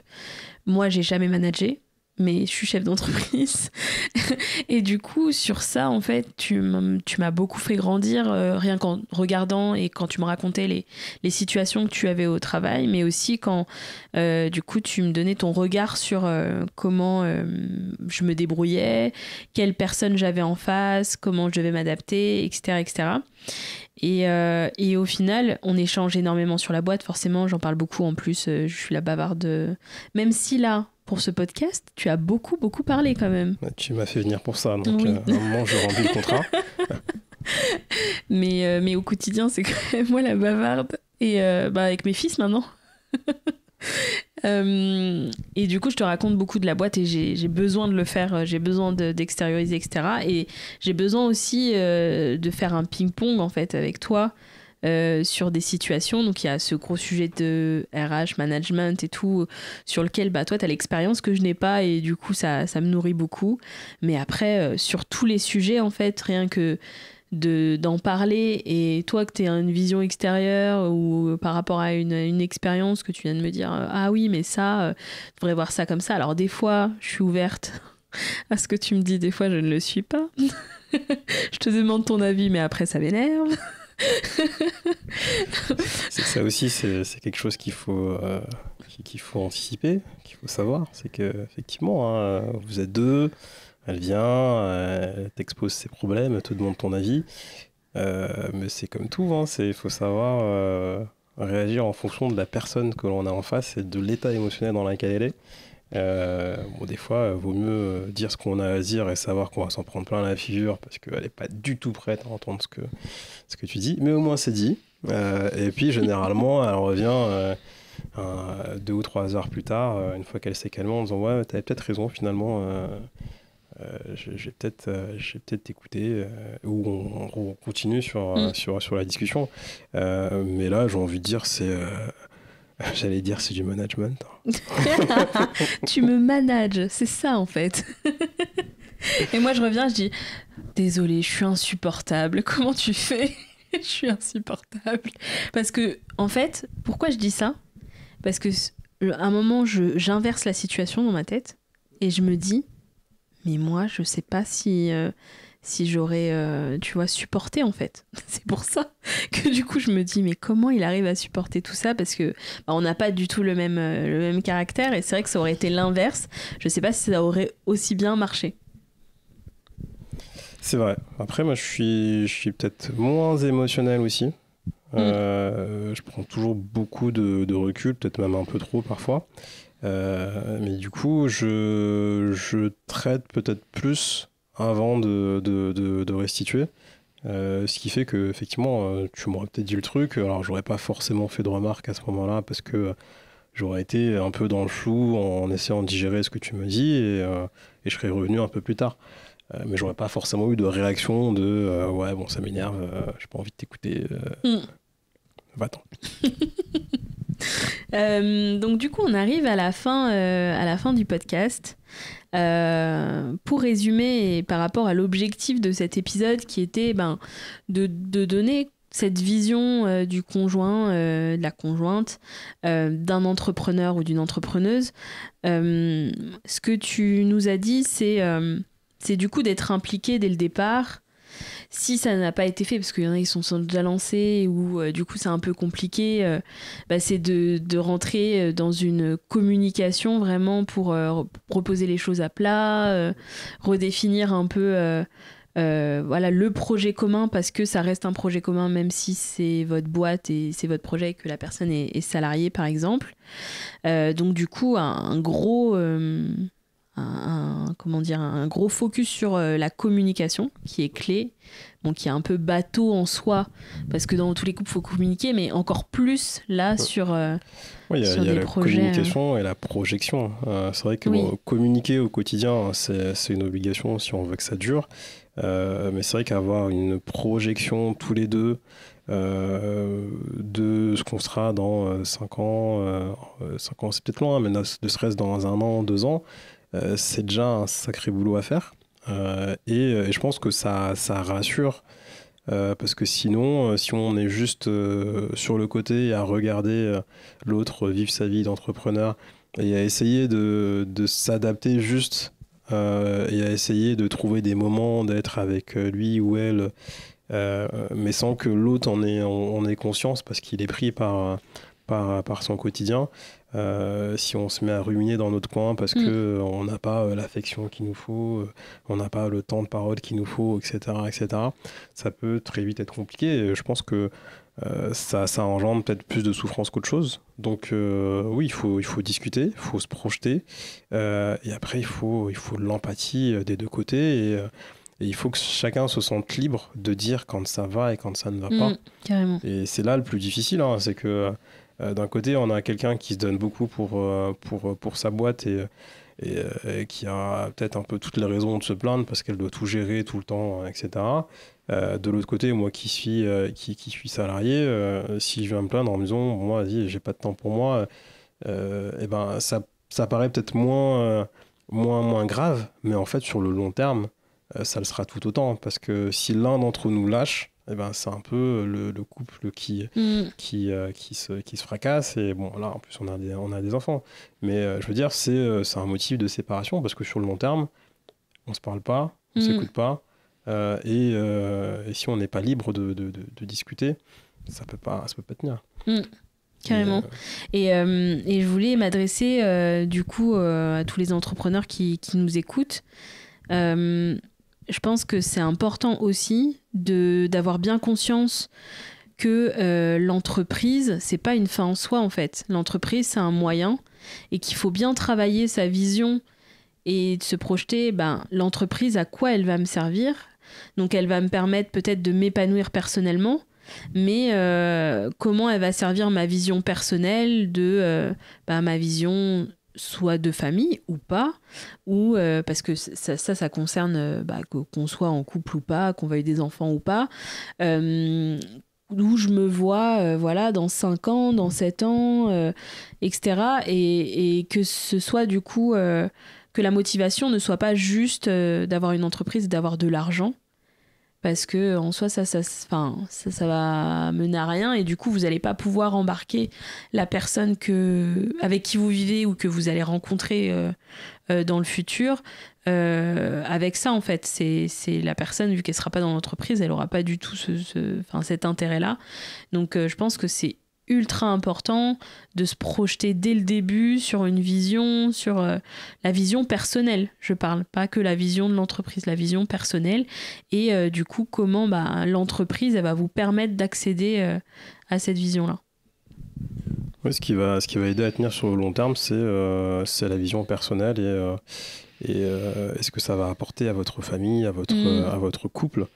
Moi j'ai jamais managé, mais je suis chef d'entreprise. Et du coup, sur ça, en fait, tu m'as beaucoup fait grandir, rien qu'en regardant et quand tu me racontais les situations que tu avais au travail, mais aussi quand, du coup, tu me donnais ton regard sur comment je me débrouillais, quelle personne j'avais en face, comment je devais m'adapter, etc., etc. Et au final, on échange énormément sur la boîte. Forcément, j'en parle beaucoup en plus. Je suis la bavarde. Même si là, pour ce podcast, tu as beaucoup, beaucoup parlé quand même. Tu m'as fait venir pour ça, donc oui. À un moment, je remplis le contrat. Mais au quotidien, c'est quand même moi la bavarde. Et avec mes fils maintenant. Et du coup, je te raconte beaucoup de la boîte et j'ai besoin de le faire, j'ai besoin d'extérioriser, etc. Et j'ai besoin aussi de faire un ping-pong en fait avec toi sur des situations. Donc il y a ce gros sujet de RH, management et tout, sur lequel toi tu as l'expérience que je n'ai pas et du coup ça me nourrit beaucoup. Mais après, sur tous les sujets en fait, rien que d'en parler et toi que tu as une vision extérieure ou par rapport à une expérience que tu viens de me dire ah oui mais ça tu devrais voir ça comme ça, alors des fois je suis ouverte à ce que tu me dis, des fois je ne le suis pas. Je te demande ton avis mais après ça m'énerve. Ça aussi c'est quelque chose qu'il faut anticiper, qu'il faut savoir, c'est que effectivement vous êtes deux. Elle vient, elle t'expose ses problèmes, elle te demande ton avis. Mais c'est comme tout, il faut savoir réagir en fonction de la personne que l'on a en face et de l'état émotionnel dans lequel elle est. Des fois, il vaut mieux dire ce qu'on a à dire et savoir qu'on va s'en prendre plein la figure parce qu'elle n'est pas du tout prête à entendre ce que tu dis. Mais au moins, c'est dit. Et puis, généralement, elle revient 2 ou 3 heures plus tard, une fois qu'elle s'est calmée, en disant « Ouais, t'avais peut-être raison, finalement. J'ai peut-être t'écouter ou on continue sur la discussion. Mais là, j'ai envie de dire, j'allais dire, c'est du management. Tu me manages, c'est ça en fait. Et moi, je reviens, je dis désolée, je suis insupportable. Comment tu fais? Je suis insupportable. Parce que, en fait, pourquoi je dis ça? Parce que à un moment, j'inverse la situation dans ma tête et je me dis mais moi, je sais pas si j'aurais, tu vois, supporté en fait. C'est pour ça que du coup, je me dis, mais comment il arrive à supporter tout ça? Parce que on n'a pas du tout le même caractère et c'est vrai que ça aurait été l'inverse. Je sais pas si ça aurait aussi bien marché. C'est vrai. Après, moi, je suis peut-être moins émotionnel aussi. Je prends toujours beaucoup de recul, peut-être même un peu trop parfois. Mais du coup, je traite peut-être plus avant de restituer. Ce qui fait que, effectivement, tu m'aurais peut-être dit le truc. Alors, j'aurais pas forcément fait de remarques à ce moment-là parce que j'aurais été un peu dans le flou en essayant de digérer ce que tu me dis et je serais revenu un peu plus tard. Mais j'aurais pas forcément eu de réaction de ouais, bon, ça m'énerve, j'ai pas envie de t'écouter. Va-t'en. Donc du coup, on arrive à la fin du podcast. Pour résumer, et par rapport à l'objectif de cet épisode qui était de donner cette vision du conjoint, de la conjointe, d'un entrepreneur ou d'une entrepreneuse, ce que tu nous as dit, c'est du coup d'être impliqué dès le départ. Si ça n'a pas été fait, parce qu'il y en a qui sont déjà lancés ou du coup c'est un peu compliqué, c'est de rentrer dans une communication vraiment pour reposer les choses à plat, redéfinir un peu voilà, le projet commun, parce que ça reste un projet commun même si c'est votre boîte et c'est votre projet et que la personne est salariée par exemple. Donc du coup un gros... un gros focus sur la communication qui est clé, qui est un peu bateau en soi parce que dans tous les couples il faut communiquer, mais encore plus là sur il y a des la projets, communication et la projection. C'est vrai que communiquer au quotidien c'est une obligation si on veut que ça dure, mais c'est vrai qu'avoir une projection tous les deux de ce qu'on sera dans 5 ans, 5 ans c'est peut-être loin, mais ne serait-ce dans 1 an, 2 ans, c'est déjà un sacré boulot à faire. Et je pense que ça rassure, parce que sinon, si on est juste sur le côté à regarder l'autre vivre sa vie d'entrepreneur et à essayer de s'adapter juste et à essayer de trouver des moments d'être avec lui ou elle, mais sans que l'autre en ait conscience parce qu'il est pris par son quotidien. Si on se met à ruminer dans notre coin parce que on n'a pas l'affection qu'il nous faut, on n'a pas le temps de parole qu'il nous faut, etc., ça peut très vite être compliqué. Et je pense que ça engendre peut-être plus de souffrance qu'autre chose. Donc oui, il faut discuter, il faut se projeter, et après il faut de l'empathie des deux côtés, et il faut que chacun se sente libre de dire quand ça va et quand ça ne va pas. Carrément. Et c'est là le plus difficile, hein, c'est que d'un côté, on a quelqu'un qui se donne beaucoup pour sa boîte et qui a peut-être un peu toutes les raisons de se plaindre parce qu'elle doit tout gérer tout le temps, etc. De l'autre côté, moi qui suis salarié, si je viens me plaindre en me disant bon, moi, vas-y, j'ai pas de temps pour moi, et ben ça paraît peut-être moins grave, mais en fait, sur le long terme, ça le sera tout autant, parce que si l'un d'entre nous lâche, eh ben, c'est un peu le couple qui se fracasse. Et bon, là, en plus, on a des enfants. Mais je veux dire, c'est un motif de séparation, parce que sur le long terme, on ne se parle pas, on ne s'écoute pas. Et si on n'est pas libre de discuter, ça peut pas tenir. Carrément. Et je voulais m'adresser du coup à tous les entrepreneurs qui nous écoutent. Je pense que c'est important aussi d'avoir bien conscience que l'entreprise, c'est pas une fin en soi en fait. L'entreprise, c'est un moyen, et qu'il faut bien travailler sa vision et de se projeter, l'entreprise, à quoi elle va me servir. Donc elle va me permettre peut-être de m'épanouir personnellement, mais comment elle va servir ma vision personnelle, ma vision soit de famille ou pas, ou parce que ça concerne qu'on soit en couple ou pas, qu'on veuille des enfants ou pas, où je me vois dans 5 ans, dans 7 ans, etc. Et que ce soit du coup que la motivation ne soit pas juste d'avoir une entreprise, d'avoir de l'argent, parce que en soi ça va mener à rien, et du coup vous n'allez pas pouvoir embarquer la personne avec qui vous vivez ou que vous allez rencontrer dans le futur avec ça en fait. C'est la personne, vu qu'elle sera pas dans l'entreprise, elle aura pas du tout cet intérêt là. Donc je pense que c'est ultra important de se projeter dès le début sur une vision, sur la vision personnelle. Je parle pas que la vision de l'entreprise, la vision personnelle, et du coup comment l'entreprise elle va vous permettre d'accéder à cette vision-là. Oui, ce qui va aider à tenir sur le long terme, c'est la vision personnelle et est-ce que ça va apporter à votre famille, à votre couple.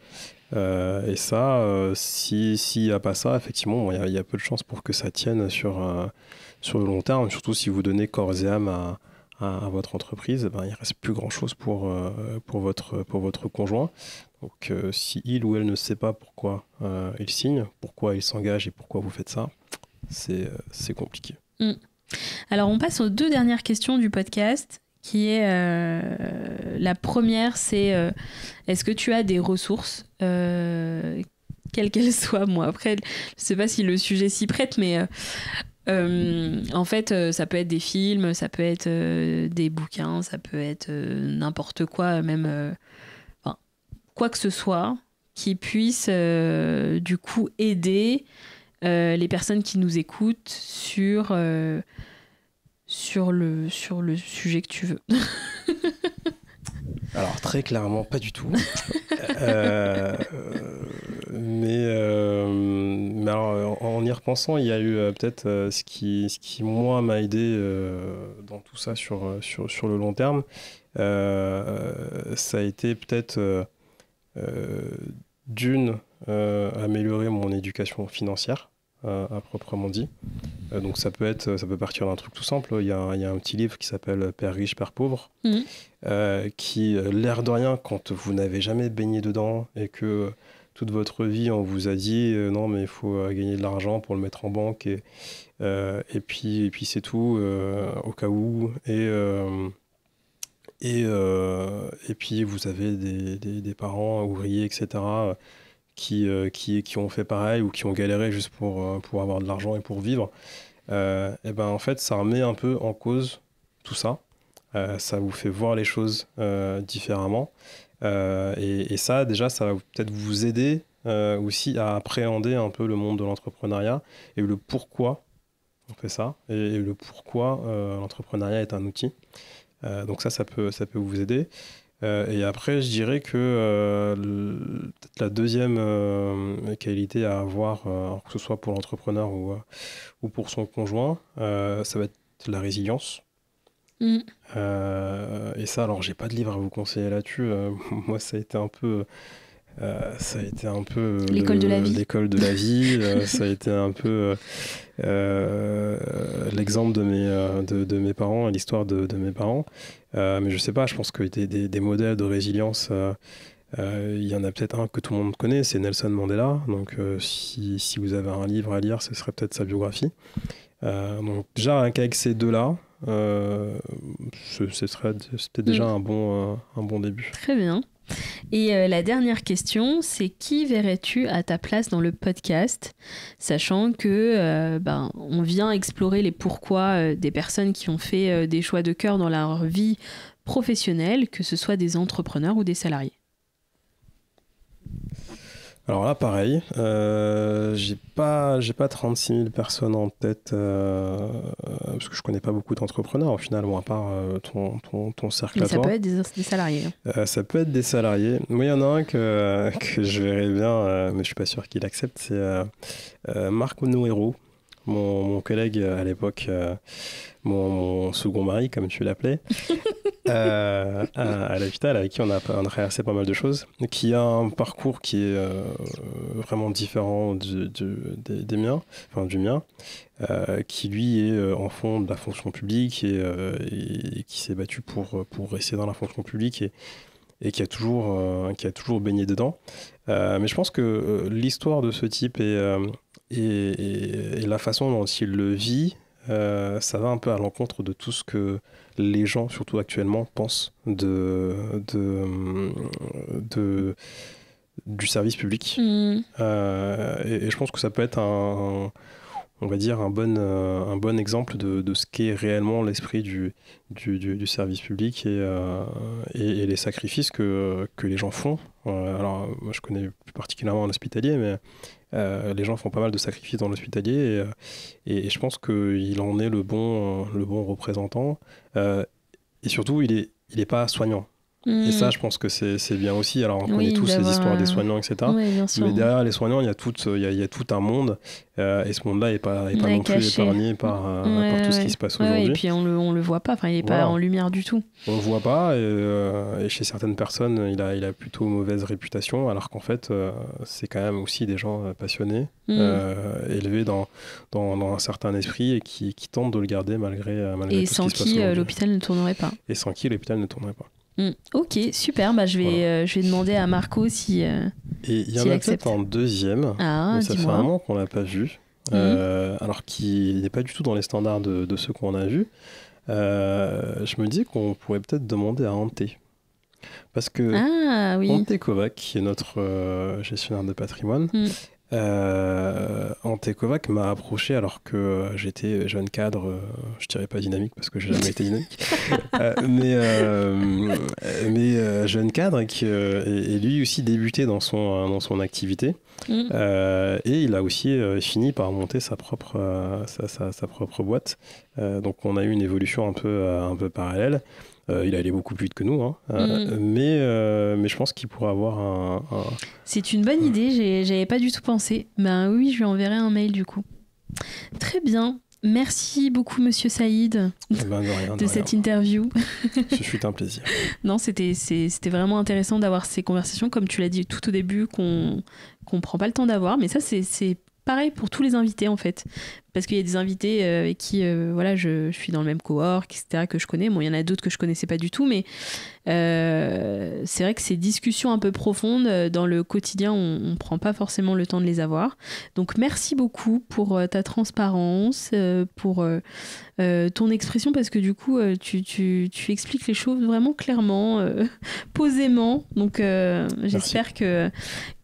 Et ça, s'il n'y a pas ça, effectivement, il y a peu de chances pour que ça tienne sur sur le long terme, surtout si vous donnez corps et âme à votre entreprise, il ne reste plus grand-chose pour votre conjoint. Donc si il ou elle ne sait pas pourquoi il signe, pourquoi il s'engage et pourquoi vous faites ça, c'est compliqué. Alors on passe aux 2 dernières questions du podcast, qui est la première, c'est est-ce que tu as des ressources, quelles qu'elles soient. Moi après, je sais pas si le sujet s'y prête, mais en fait ça peut être des films, ça peut être des bouquins, ça peut être n'importe quoi, même quoi que ce soit qui puisse du coup aider les personnes qui nous écoutent sur le sujet que tu veux. Alors très clairement pas du tout. Mais alors, en y repensant, il y a eu peut-être ce qui moi m'a aidé dans tout ça sur le long terme. Ça a été peut-être améliorer mon éducation financière. À proprement dit. Donc ça peut partir d'un truc tout simple. Il y a un petit livre qui s'appelle Père riche, Père pauvre, qui, l'air de rien, quand vous n'avez jamais baigné dedans et que toute votre vie on vous a dit non mais il faut gagner de l'argent pour le mettre en banque et puis c'est tout au cas où et puis vous avez des parents ouvriers etc. Qui ont fait pareil ou qui ont galéré juste pour avoir de l'argent et pour vivre, et ben en fait ça remet un peu en cause tout ça, ça vous fait voir les choses différemment, et ça déjà ça va peut-être vous aider aussi à appréhender un peu le monde de l'entrepreneuriat et le pourquoi on fait ça et le pourquoi l'entrepreneuriat est un outil, donc ça peut vous aider. Et après, je dirais que peut-être la deuxième qualité à avoir, que ce soit pour l'entrepreneur ou pour son conjoint, ça va être la résilience. Et ça, alors, j'ai pas de livre à vous conseiller là-dessus. Moi, ça a été un peu l'école de la vie. L'école de la vie. Ça a été un peu l'exemple de mes parents, l'histoire de mes parents. Mais je sais pas, je pense que des modèles de résilience, il y en a peut-être un que tout le monde connaît, c'est Nelson Mandela. Donc si vous avez un livre à lire, ce serait peut-être sa biographie. Donc déjà, avec ces deux-là, c'est peut-être déjà un bon début. Très bien. Et la dernière question, c'est qui verrais-tu à ta place dans le podcast, sachant que on vient explorer les pourquoi des personnes qui ont fait des choix de cœur dans leur vie professionnelle, que ce soit des entrepreneurs ou des salariés. Alors là, pareil, j'ai pas 36 000 personnes en tête, parce que je connais pas beaucoup d'entrepreneurs au final, bon, à part ton cercle. Mais à ça toi. peut être des salariés. Ça peut être des salariés. Moi, il y en a un que je verrais bien, mais je suis pas sûr qu'il accepte, c'est Marc Noero, mon collègue à l'époque, mon second mari, comme tu l'appelais. À l'hôpital, avec qui on a traversé pas mal de choses, qui a un parcours qui est vraiment différent des miens, enfin du mien, qui lui est en fond de la fonction publique et qui s'est battu pour rester dans la fonction publique et qui a toujours baigné dedans. Mais je pense que l'histoire de ce type et la façon dont il le vit, ça va un peu à l'encontre de tout ce que les gens, surtout actuellement, pensent du service public. Et je pense que ça peut être on va dire un bon exemple de ce qu'est réellement l'esprit du service public et les sacrifices que les gens font. Alors, moi, je connais plus particulièrement l'hospitalier, mais les gens font pas mal de sacrifices dans l'hospitalier et je pense qu'il en est le bon représentant. Et surtout, il est pas soignant. Et ça, je pense que c'est bien aussi. Alors, on connaît tous ces histoires des soignants, etc. Oui, bien sûr. Mais derrière les soignants, il y a tout un monde. Et ce monde-là n'est pas non plus épargné par tout ce qui se passe aujourd'hui. Et puis, on le voit pas. Enfin, il n'est pas en lumière du tout. On le voit pas. Et chez certaines personnes, il a plutôt mauvaise réputation. Alors qu'en fait, c'est quand même aussi des gens passionnés, élevés dans un certain esprit et qui tentent de le garder malgré et tout ce qui se passe aujourd'hui. Et sans qui l'hôpital ne tournerait pas. Et sans qui l'hôpital ne tournerait pas. Ok, super. Je vais demander à Marco si. Et il y en a peut-être un deuxième, mais ça fait un moment qu'on l'a pas vu, alors qu'il n'est pas du tout dans les standards de ceux qu'on a vus. Je me dis qu'on pourrait peut-être demander à Ante. Parce que Ante Kovac, qui est notre gestionnaire de patrimoine, Ante Kovac m'a approché alors que j'étais jeune cadre, je dirais pas dynamique parce que j'ai jamais été dynamique, mais jeune cadre et lui aussi débuté dans son activité et il a aussi fini par monter sa propre boîte. Donc on a eu une évolution un peu parallèle. Il allait beaucoup plus vite que nous, mais je pense qu'il pourrait avoir un... C'est une bonne idée, j'avais pas du tout pensé. Oui, je lui enverrai un mail du coup. Très bien, merci beaucoup Monsieur Saïd de cette interview. Ce fut un plaisir. Non, c'était vraiment intéressant d'avoir ces conversations, comme tu l'as dit tout au début, qu'on prend pas le temps d'avoir, mais ça c'est pareil pour tous les invités en fait. Parce qu'il y a des invités avec qui je suis dans le même cohort, etc., que je connais. Bon, il y en a d'autres que je connaissais pas du tout, mais c'est vrai que ces discussions un peu profondes, dans le quotidien, on prend pas forcément le temps de les avoir. Donc, merci beaucoup pour ta transparence, pour ton expression, parce que du coup, tu expliques les choses vraiment clairement, posément. Donc, j'espère que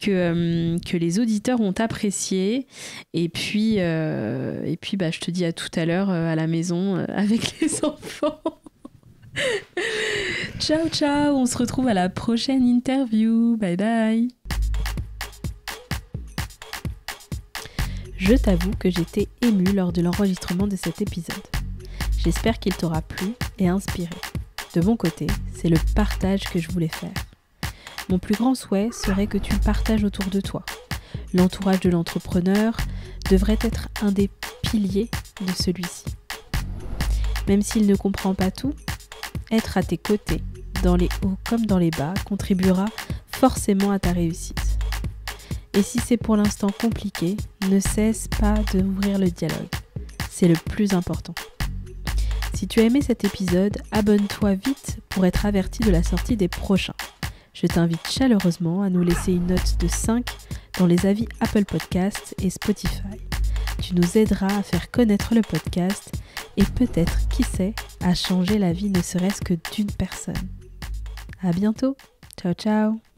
les auditeurs ont apprécié. Et puis, je te dis à tout à l'heure à la maison avec les enfants. Ciao, ciao. On se retrouve à la prochaine interview. Bye bye. Je t'avoue que j'étais émue lors de l'enregistrement de cet épisode. J'espère qu'il t'aura plu et inspiré. De mon côté, c'est le partage que je voulais faire. Mon plus grand souhait serait que tu le partages autour de toi. L'entourage de l'entrepreneur devrait être un des piliers de celui-ci. Même s'il ne comprend pas tout, être à tes côtés, dans les hauts comme dans les bas, contribuera forcément à ta réussite. Et si c'est pour l'instant compliqué, ne cesse pas d'ouvrir le dialogue. C'est le plus important. Si tu as aimé cet épisode, abonne-toi vite pour être averti de la sortie des prochains. Je t'invite chaleureusement à nous laisser une note de 5 dans les avis Apple Podcasts et Spotify. Tu nous aideras à faire connaître le podcast et peut-être, qui sait, à changer la vie ne serait-ce que d'une personne. À bientôt. Ciao, ciao.